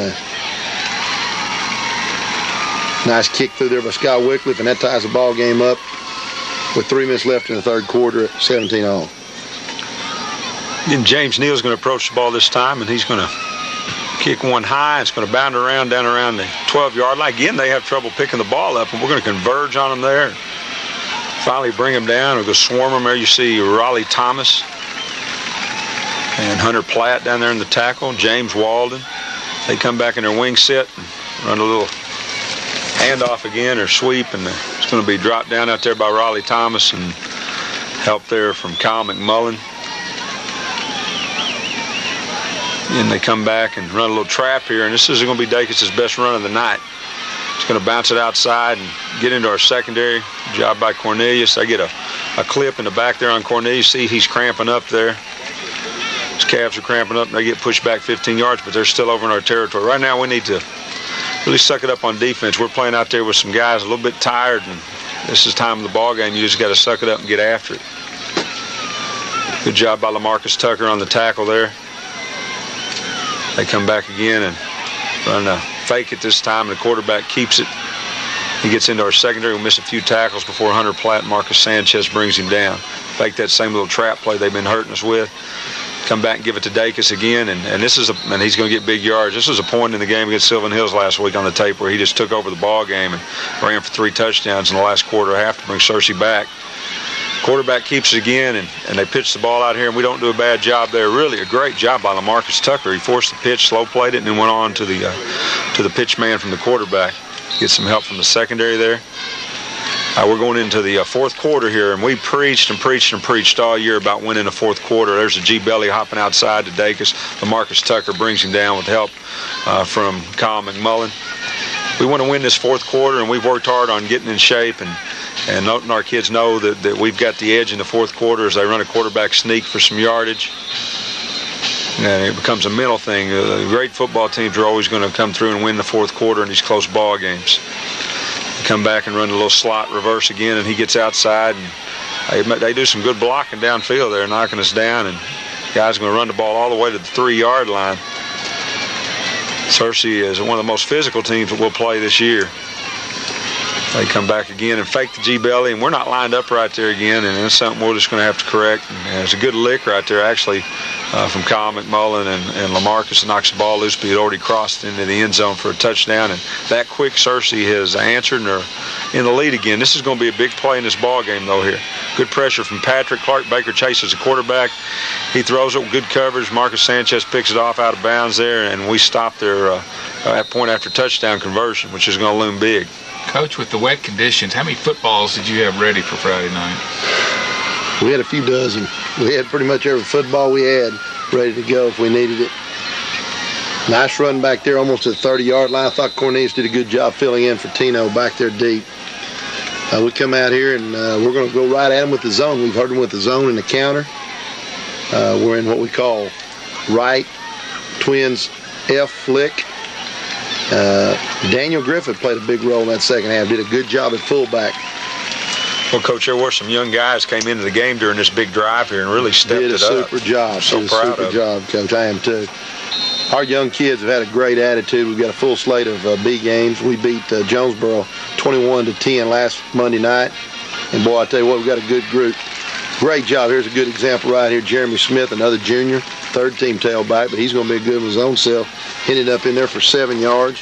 Nice kick through there by Scott Wycliffe, and that ties the ball game up with 3 minutes left in the third quarter at 17-all. And James Neal's going to approach the ball this time, and he's going to kick one high. It's going to bound around down around the 12-yard line. Again, they have trouble picking the ball up, and we're going to converge on them there. Finally bring them down. We're going to swarm them there. You see Raleigh Thomas and Hunter Platt down there in the tackle, James Walden. They come back in their wing set and run a little handoff again or sweep, and it's going to be dropped down out there by Raleigh Thomas and help there from Kyle McMullen. And they come back and run a little trap here, and this is going to be Dacus' best run of the night. It's going to bounce it outside and get into our secondary. Job by Cornelius. They get a clip in the back there on Cornelius. See, he's cramping up there. His calves are cramping up, and they get pushed back 15 yards, but they're still over in our territory. Right now, we need to really suck it up on defense. We're playing out there with some guys a little bit tired, and this is time of the ball game. You just got to suck it up and get after it. Good job by LaMarcus Tucker on the tackle there. They come back again and run a fake it this time, and the quarterback keeps it. He gets into our secondary. We miss a few tackles before Hunter Platt and Marcus Sanchez brings him down. Fake that same little trap play they've been hurting us with. Come back and give it to Dacus again, and he's going to get big yards. This was a point in the game against Sylvan Hills last week on the tape where he just took over the ball game and ran for 3 touchdowns in the last quarter and a half to bring Searcy back. Quarterback keeps it again, and they pitch the ball out here, and we don't do a bad job there. Really a great job by LaMarcus Tucker. He forced the pitch, slow played it, and then went on to the pitch man from the quarterbaak. Get some help from the secondary there. We're going into the fourth quarter here, and we preached and preached and preached all year about winning the fourth quarter. There's a G. Belly hopping outside to Dacus. LaMarcus Tucker brings him down with help from Kyle McMullen. We want to win this fourth quarter, and we've worked hard on getting in shape and letting our kids know that we've got the edge in the fourth quarter as they run a quarterback sneak for some yardage. And it becomes a mental thing. Great football teams are always going to come through and win the fourth quarter in these close ball games. They come back and run a little slot reverse again, and he gets outside, and they do some good blocking downfield there, knocking us down, and guys are going to run the ball all the way to the 3-yard line. Searcy is one of the most physical teams that we'll play this year. They come back again and fake the G-belly, and we're not lined up right there again, and that's something we're just going to have to correct. And it's a good lick right there, actually, from Kyle McMullen and LaMarcus, knocks the ball loose, but he'd already crossed into the end zone for a touchdown. And that quick, Searcy has answered, and they're in the lead again. This is going to be a big play in this ball game, though, here. Good pressure from Patrick. Clark Baker chases the quarterback. He throws it with good coverage. Marcus Sanchez picks it off out of bounds there, and we stop their at point after touchdown conversion, which is going to loom big. Coach, with the wet conditions, how many footballs did you have ready for Friday night? We had a few dozen. We had pretty much every football we had ready to go if we needed it. Nice run back there almost to the 30-yard line. I thought Cornelius did a good job filling in for Tino back there deep. We come out here, and we're going to go right at him with the zone. We've heard him with the zone and the counter. We're in what we call right twins F flick. Daniel Griffith played a big role in that second half. Did a good job at fullback. Well, Coach, there were some young guys came into the game during this big drive here and really stepped it up. Did a super job. So proud of them. Super job, Coach. I am too. Our young kids have had a great attitude. We've got a full slate of B games. We beat Jonesboro 21-10 last Monday night. And boy, I tell you what, we've got a good group. Great job. Here's a good example right here. Jeremy Smith, another junior, third-team tailback, but he's going to be good with his own self. Ended up in there for 7 yards.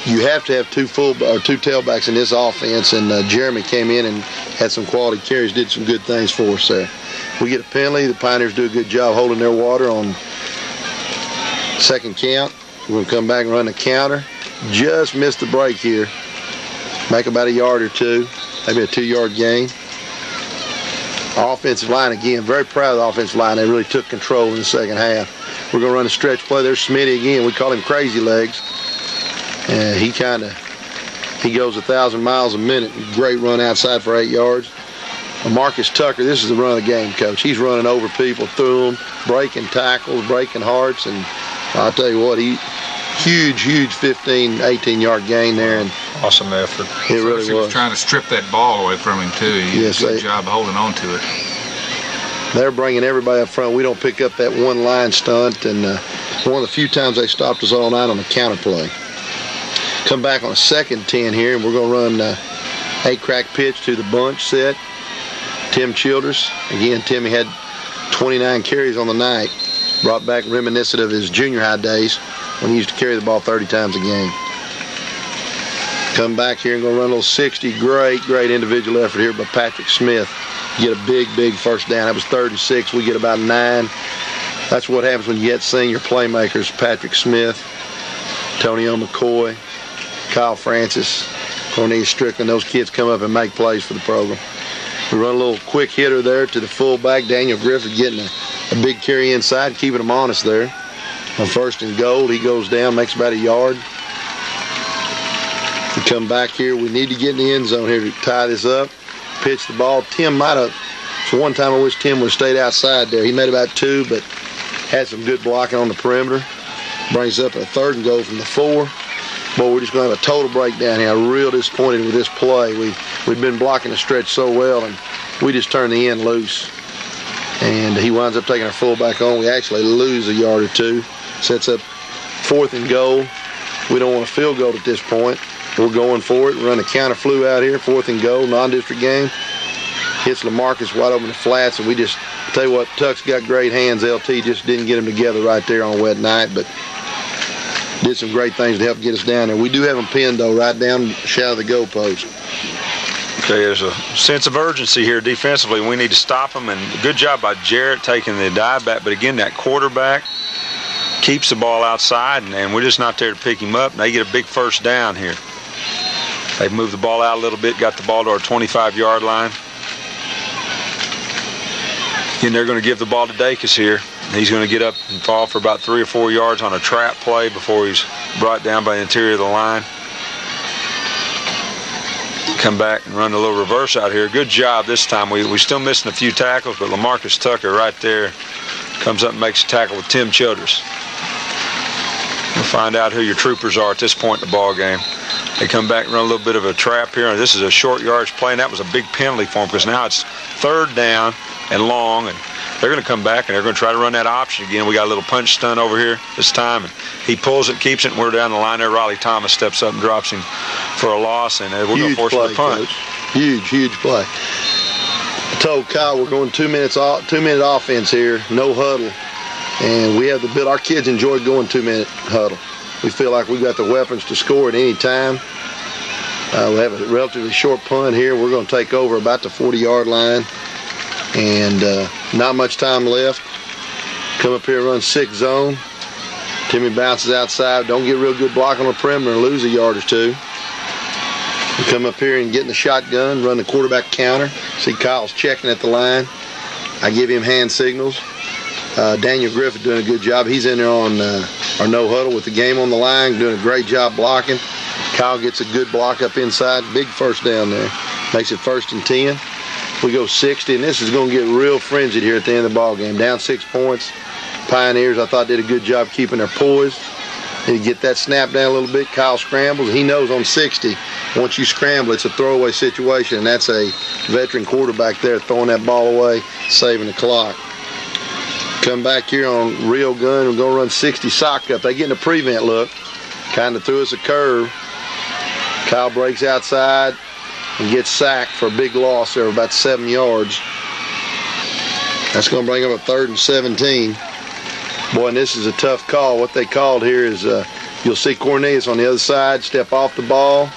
You have to have two tailbacks in this offense, and Jeremy came in and had some quality carries, did some good things for us there. We get a penalty. The Pioneers do a good job holding their water on second count. We're going to come back and run the counter. Just missed the break here. Make about a yard or two, maybe a 2-yard gain. Offensive line, again, very proud of the offensive line. They really took control in the second half. We're going to run a stretch play. There's Smitty again. We call him Crazy Legs. And he goes 1,000 miles a minute. Great run outside for 8 yards. Marcus Tucker, this is the run of the game, Coach. He's running over people, through them, breaking tackles, breaking hearts. And I'll tell you what, huge 15, 18-yard gain there. And awesome effort. It really was. Trying to strip that ball away from him, too. He did a good job holding on to it. They're bringing everybody up front. We don't pick up that one line stunt, and one of the few times they stopped us all night on the counter play. Come back on a second 10 here, and we're going to run 8-crack pitch to the bunch set. Tim Childers. Again, Timmy had 29 carries on the night. Brought back reminiscent of his junior high days when he used to carry the ball 30 times a game. Come back here and going to run a little 60. Great individual effort here by Patrick Smith. Get a big first down. That was 3rd and 6. We get about 9. That's what happens when you get senior playmakers. Patrick Smith, Tonio McCoy, Kyle Francis, Cornelius Strickland. Those kids come up and make plays for the program. We run a little quick hitter there to the fullback, Daniel Griffith, getting a big carry inside, keeping him honest there. On 1st and goal, he goes down, makes about a yard. We come back here. We need to get in the end zone here to tie this up. Pitch the ball. Tim might have, so one time I wish Tim would have stayed outside there. He made about 2, but had some good blocking on the perimeter. Brings up a 3rd and goal from the 4. Boy, we're just going to have a total breakdown here. I'm real disappointed with this play. We've been blocking the stretch so well, and we just turned the end loose. And he winds up taking our fullback on. We actually lose a yard or 2. Sets up 4th and goal. We don't want a field goal at this point. We're going for it. Run a counter flu out here. 4th and goal, non-district game. Hits LaMarcus wide open the flats, and we just, tell you what, Tuck's got great hands. LT just didn't get them together right there on a wet night, but did some great things to help get us down there. We do have them pinned, though, right down shy of the goalpost. Okay, there's a sense of urgency here defensively. We need to stop them, and good job by Jarrett taking the dive back. But again, that quarterback keeps the ball outside, and we're just not there to pick him up. And they get a big first down here. They've moved the ball out a little bit, got the ball to our 25-yard line. And they're going to give the ball to Dacus here. He's going to get up and fall for about 3 or 4 yards on a trap play before he's brought down by the interior of the line. Come back and run a little reverse out here. Good job this time. We're still missing a few tackles, but LaMarcus Tucker right there comes up and makes a tackle with Tim Childers. We'll find out who your troopers are at this point in the ball game. They come back and run a little bit of a trap here. This is a short yardage play, and that was a big penalty for them because now it's 3rd down and long, and they're going to come back and they're going to try to run that option again. We got a little punch stunt over here this time, and he pulls it, keeps it, and we're down the line there. Riley Thomas steps up and drops him for a loss, and we're going to force him to punt. Coach. Huge play. I told Kyle we're going 2 minute offense here, no huddle, and we have the bit. Our kids enjoy going 2-minute huddle. We feel like we've got the weapons to score at any time. We have a relatively short punt here. We're going to take over about the 40-yard line. And not much time left. Come up here and run 6 zone. Timmy bounces outside. Don't get real good block on the perimeter and lose a yard or 2. We come up here and get in the shotgun, run the quarterback counter. See Kyle's checking at the line. I give him hand signals. Daniel Griffith doing a good job. He's in there on our no huddle with the game on the line, doing a great job blocking. Kyle gets a good block up inside. Big first down there. Makes it 1st and 10. We go 60, and this is going to get real frenzied here at the end of the ball game. Down 6 points. Pioneers, I thought, did a good job keeping their poise. They get that snap down a little bit. Kyle scrambles. He knows on 60, once you scramble, it's a throwaway situation, and that's a veteran quarterback there throwing that ball away, saving the clock. Come back here on real gun. We're going to run 60 sock up. They get in a prevent look. Kind of threw us a curve. Kyle breaks outside and gets sacked for a big loss there, about 7 yards. That's going to bring up a 3rd and 17. Boy, and this is a tough call. What they called here is you'll see Cornelius on the other side step off the ball.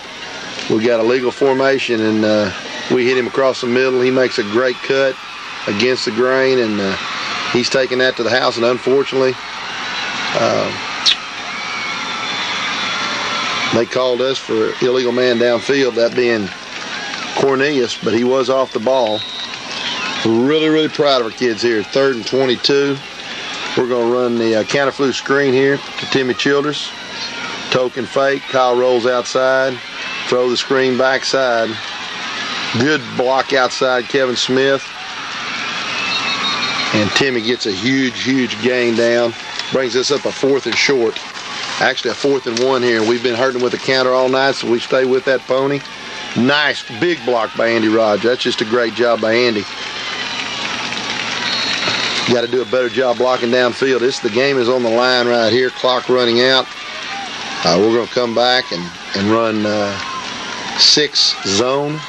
We got a legal formation, and we hit him across the middle. He makes a great cut against the grain, and he's taking that to the house. And unfortunately, they called us for illegal man downfield, that being Cornelius, but he was off the ball. We're really proud of our kids here. 3rd and 22. We're going to run the counter flu screen here to Timmy Childers. Token fake. Kyle rolls outside. Throw the screen backside. Good block outside, Kevin Smith. And Timmy gets a huge gain down. Brings us up a 4th and short. Actually a 4th and 1 here. We've been hurting with the counter all night, so we stay with that pony. Nice big block by Andy Rogers. That's just a great job by Andy. Got to do a better job blocking downfield. The game is on the line right here. Clock running out. We're going to come back and and run 6 zone.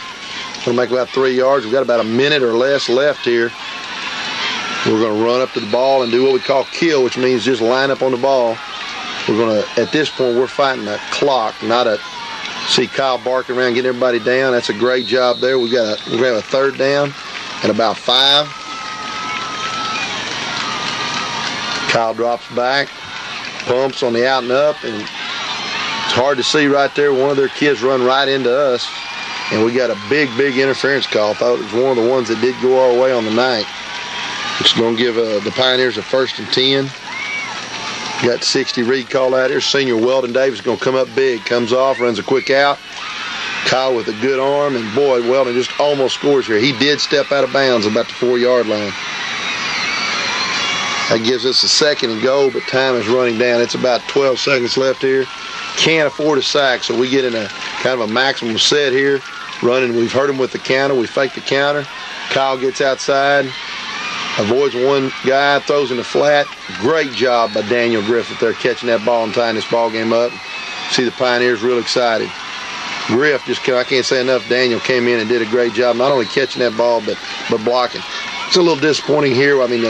Going to make about 3 yards. We've got about a minute or less left here. We're going to run up to the ball and do what we call kill, which means just line up on the ball. We're going to, at this point, we're fighting a clock, not a, see Kyle barking around, getting everybody down. That's a great job there. We're going to have a 3rd down and about 5. Kyle drops back, pumps on the out and up, and it's hard to see right there. One of their kids run right into us, and we got a big interference call. I thought it was one of the ones that did go our way on the night. It's going to give the Pioneers a 1st and 10. Got 60 Reed call out here. Senior Weldon Davis is going to come up big. Comes off, runs a quick out. Kyle with a good arm, and boy, Weldon just almost scores here. He did step out of bounds about the 4-yard line. That gives us a 2nd and goal, but time is running down. It's about 12 seconds left here. Can't afford a sack, so we get in a kind of a maximum set here. Running, we've hurt him with the counter. We fake the counter. Kyle gets outside. Avoids one guy, throws in the flat. Great job by Daniel Griffith there catching that ball and tying this ball game up. See the Pioneers real excited. Griff just, I can't say enough, Daniel came in and did a great job, not only catching that ball, but blocking. It's a little disappointing here. I mean,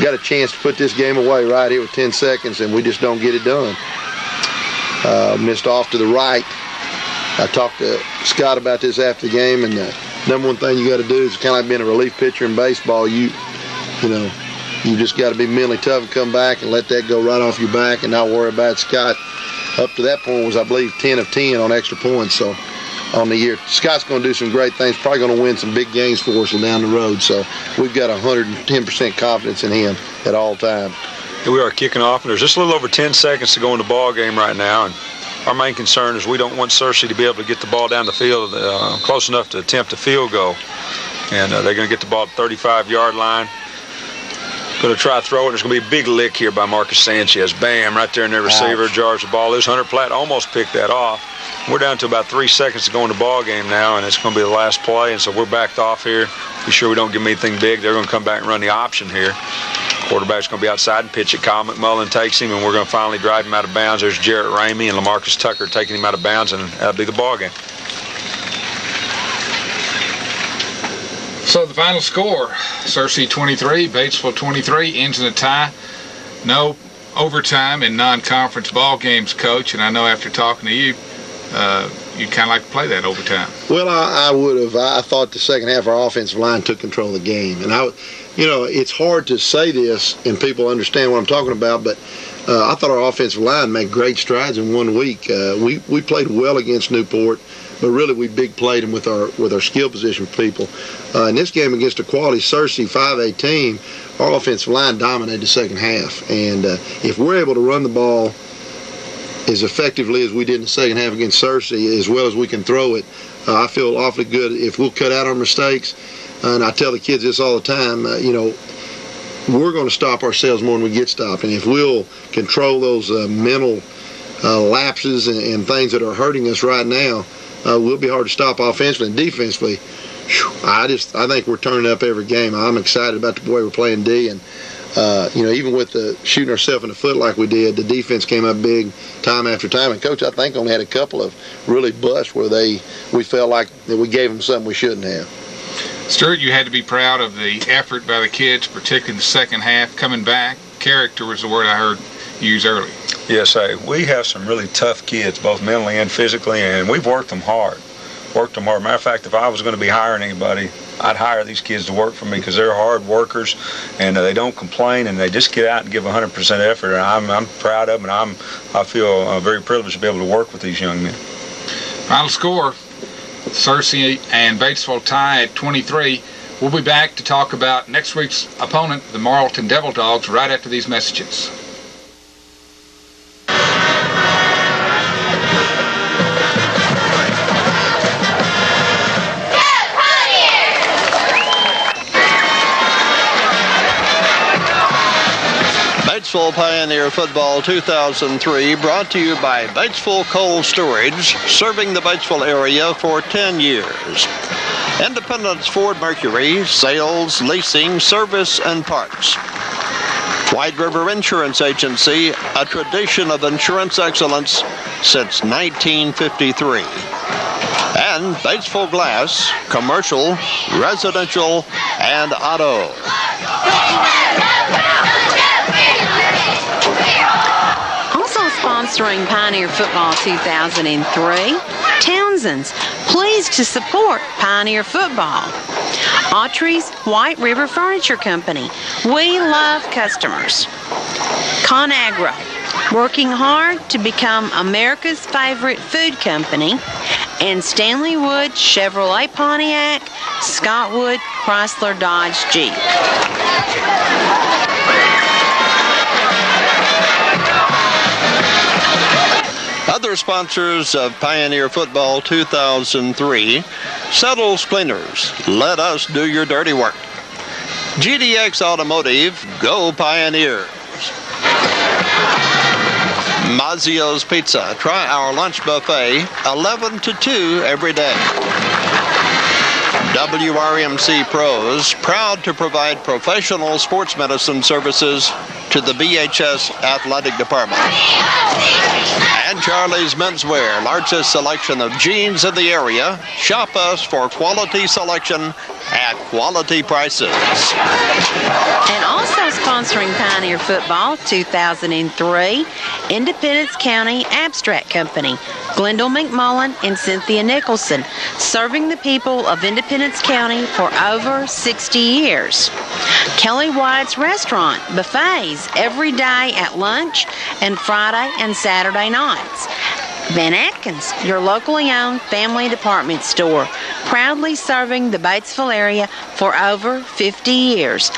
got a chance to put this game away right here with 10 seconds, and we just don't get it done. Missed off to the right. I talked to Scott about this after the game, and the number one thing you got to do is kind of like being a relief pitcher in baseball. You know, you just got to be mentally tough and come back and let that go right off your back and not worry about it. Scott, up to that point, was, I believe, 10 of 10 on extra points. So on the year, Scott's going to do some great things, probably going to win some big games for us down the road. So we've got 110% confidence in him at all times. We are kicking off, and there's just a little over 10 seconds to go in the ball game right now. And our main concern is we don't want Searcy to be able to get the ball down the field close enough to attempt a field goal. And they're going to get the ball at the 35-yard line. Going to try to throw it. There's going to be a big lick here by Marcus Sanchez. Bam, right there in their receiver. Jars the ball loose. Hunter Platt almost picked that off. We're down to about 3 seconds to go in the ball game now, and it's going to be the last play. And so we're backed off here. Be sure we don't give them anything big. They're going to come back and run the option here. Quarterback's going to be outside and pitch it. Kyle McMullen takes him, and we're going to finally drive him out of bounds. There's Jarrett Ramey and LaMarcus Tucker taking him out of bounds, and that'll be the ball game. So the final score, Searcy 23, Batesville 23, ends in a tie. No overtime in non-conference ball games, Coach, and I know after talking to you, you kind of like to play that overtime. Well, I would have. I thought the second half our offensive line took control of the game. And, it's hard to say this and people understand what I'm talking about, but I thought our offensive line made great strides in 1 week. We played well against Newport, but really we big played them with our skill position people. In this game against a quality Searcy 5A team, our offensive line dominated the second half. And if we're able to run the ball as effectively as we did in the second half against Searcy, as well as we can throw it, I feel awfully good if we'll cut out our mistakes. And I tell the kids this all the time, we're going to stop ourselves more than we get stopped. And if we'll control those mental lapses and things that are hurting us right now, we'll be hard to stop offensively and defensively. I think we're turning up every game. I'm excited about the way we're playing D, and even with the shooting ourselves in the foot like we did, the defense came up big time after time. And Coach, I think only had a couple of really busts where we felt like that we gave them something we shouldn't have. Stuart, you had to be proud of the effort by the kids, particularly in the second half, coming back. Character was the word I heard you use early. Yes, we have some really tough kids, both mentally and physically, and we've worked them hard. Matter of fact, if I was going to be hiring anybody, I'd hire these kids to work for me because they're hard workers, and they don't complain, and they just get out and give 100% effort. And I'm proud of them, and I feel very privileged to be able to work with these young men. Final score, Searcy and Batesville tie at 23. We'll be back to talk about next week's opponent, the Marlton Devil Dogs, right after these messages. Batesville Pioneer Football 2003 brought to you by Batesville Cold Storage, serving the Batesville area for 10 years. Independence Ford Mercury, sales, leasing, service, and parts. White River Insurance Agency, a tradition of insurance excellence since 1953. And Batesville Glass, commercial, residential, and auto. Also sponsoring Pioneer Football 2003, Townsend's, pleased to support Pioneer Football. Autry's White River Furniture Company, we love customers. ConAgra, working hard to become America's favorite food company. And Stanley Wood Chevrolet Pontiac, Scott Wood Chrysler Dodge Jeep. Other sponsors of Pioneer Football 2003, Settles Cleaners, let us do your dirty work. GDX Automotive, go Pioneers. Mazzio's Pizza, try our lunch buffet, 11 to 2 every day. WRMC Pros, proud to provide professional sports medicine services to the BHS Athletic Department. And Charlie's Menswear, largest selection of jeans in the area. Shop us for quality selection at quality prices. And also sponsoring Pioneer Football 2003, Independence County Abstract Company, Glendale McMullen and Cynthia Nicholson, serving the people of Independence County for over 60 years. Kelly White's Restaurant, buffets every day at lunch and Friday and Saturday nights. Van Atkins, your locally owned family department store, proudly serving the Batesville area for over 50 years.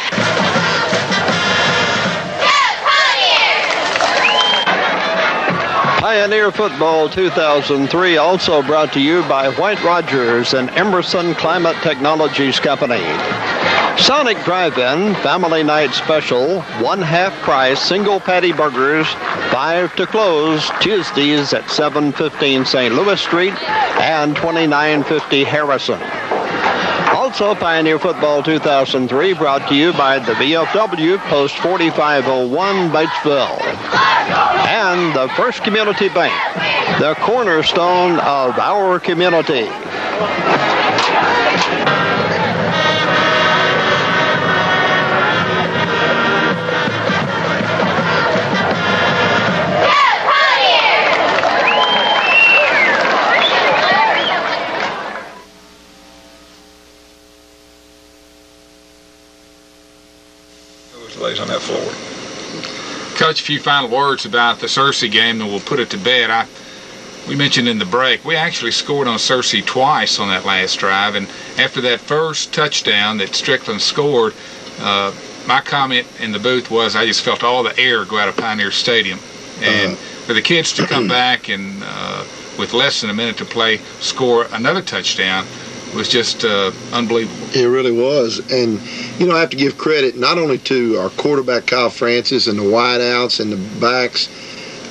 Pioneer Football 2003 also brought to you by White Rogers and Emerson Climate Technologies Company. Sonic Drive-In Family Night Special, 1/2 price single patty burgers, 5 to close, Tuesdays at 715 St. Louis Street and 2950 Harrison. Also, Pioneer Football 2003 brought to you by the VFW, Post 4501, Batesville. And the First Community Bank, the cornerstone of our community. Lays on that floor. Coach, a few final words about the Searcy game, and we'll put it to bed. We mentioned in the break, we actually scored on Searcy twice on that last drive, and after that first touchdown that Strickland scored, my comment in the booth was I just felt all the air go out of Pioneer Stadium. And for the kids to come back and with less than a minute to play, score another touchdown was just unbelievable. It really was. And, you know, I have to give credit not only to our quarterback, Kyle Francis, and the wideouts and the backs,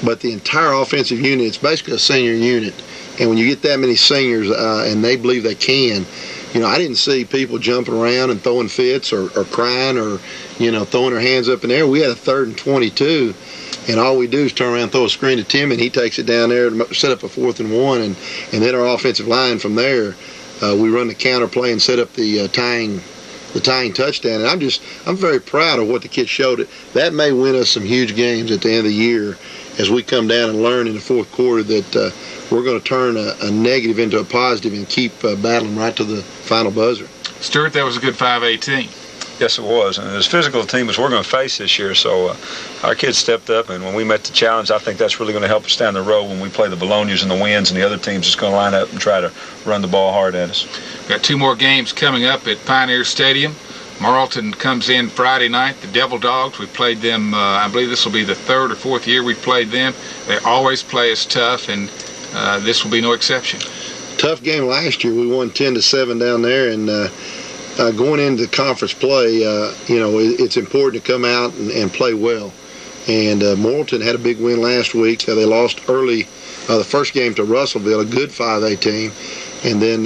but the entire offensive unit. It's basically a senior unit. And when you get that many seniors and they believe they can, you know, I didn't see people jumping around and throwing fits or crying or, you know, throwing their hands up in the air. We had a 3rd and 22. And all we do is turn around and throw a screen to Tim, and he takes it down there to set up a 4th and 1. And then our offensive line from there, we run the counter play and set up the tying touchdown. And I'm very proud of what the kids showed. That may win us some huge games at the end of the year as we come down and learn in the 4th quarter that we're going to turn a negative into a positive and keep battling right to the final buzzer. Stuart, that was a good 5-18. Yes, it was. And as physical a team as we're going to face this year, so our kids stepped up, and when we met the challenge, I think that's really going to help us down the road when we play the Bolognas and the Winds and the other teams that's going to line up and try to run the ball hard at us. We've got 2 more games coming up at Pioneer Stadium. Marlton comes in Friday night. The Devil Dogs, we played them, I believe this will be the 3rd or 4th year we've played them. They always play us tough, and this will be no exception. Tough game last year. We won 10-7 down there, and going into conference play, you know, it's important to come out and play well. And Morrilton had a big win last week. They lost early the first game to Russellville, a good 5-18, and then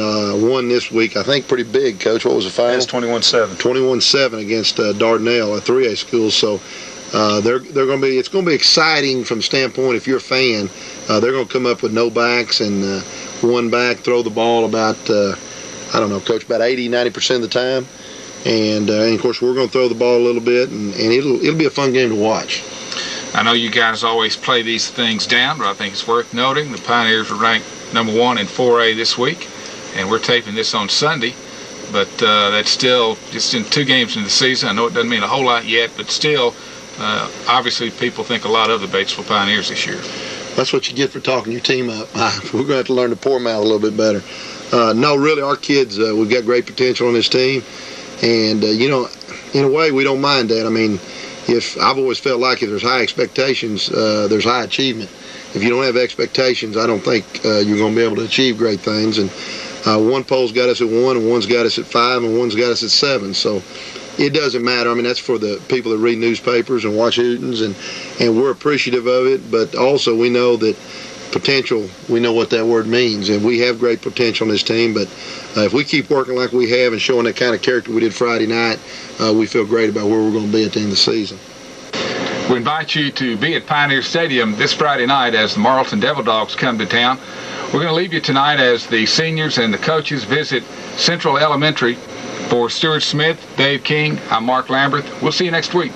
won this week, I think pretty big, Coach. What was the final? It's 21-7. 21-7 against Dardanelle, a 3A school. So It's going to be exciting from the standpoint if you're a fan. They're going to come up with no backs and one back, throw the ball about, Coach, about 80-90% of the time. And of course, we're going to throw the ball a little bit, and it'll be a fun game to watch. I know you guys always play these things down, but I think it's worth noting the Pioneers are ranked number 1 in 4A this week, and we're taping this on Sunday. But that's still just in 2 games in the season. I know it doesn't mean a whole lot yet, but still, obviously people think a lot of the Batesville Pioneers this year. That's what you get for talking your team up. We're going to have to learn to pour them out a little bit better. No, really, our kids, we've got great potential on this team. And, in a way, we don't mind that. I mean, I've always felt like if there's high expectations, there's high achievement. If you don't have expectations, I don't think you're going to be able to achieve great things. And one poll's got us at 1, and one's got us at 5, and one's got us at 7. So it doesn't matter. I mean, that's for the people that read newspapers and watch Hootens, and we're appreciative of it. But also we know that potential, we know what that word means, and we have great potential in this team. But if we keep working like we have and showing that kind of character we did Friday night, we feel great about where we're going to be at the end of the season. We invite you to be at Pioneer Stadium this Friday night as the Marlton Devil Dogs come to town. We're going to leave you tonight as the seniors and the coaches visit Central Elementary. For Stuart Smith, Dave King, I'm Mark Lamberth. We'll see you next week.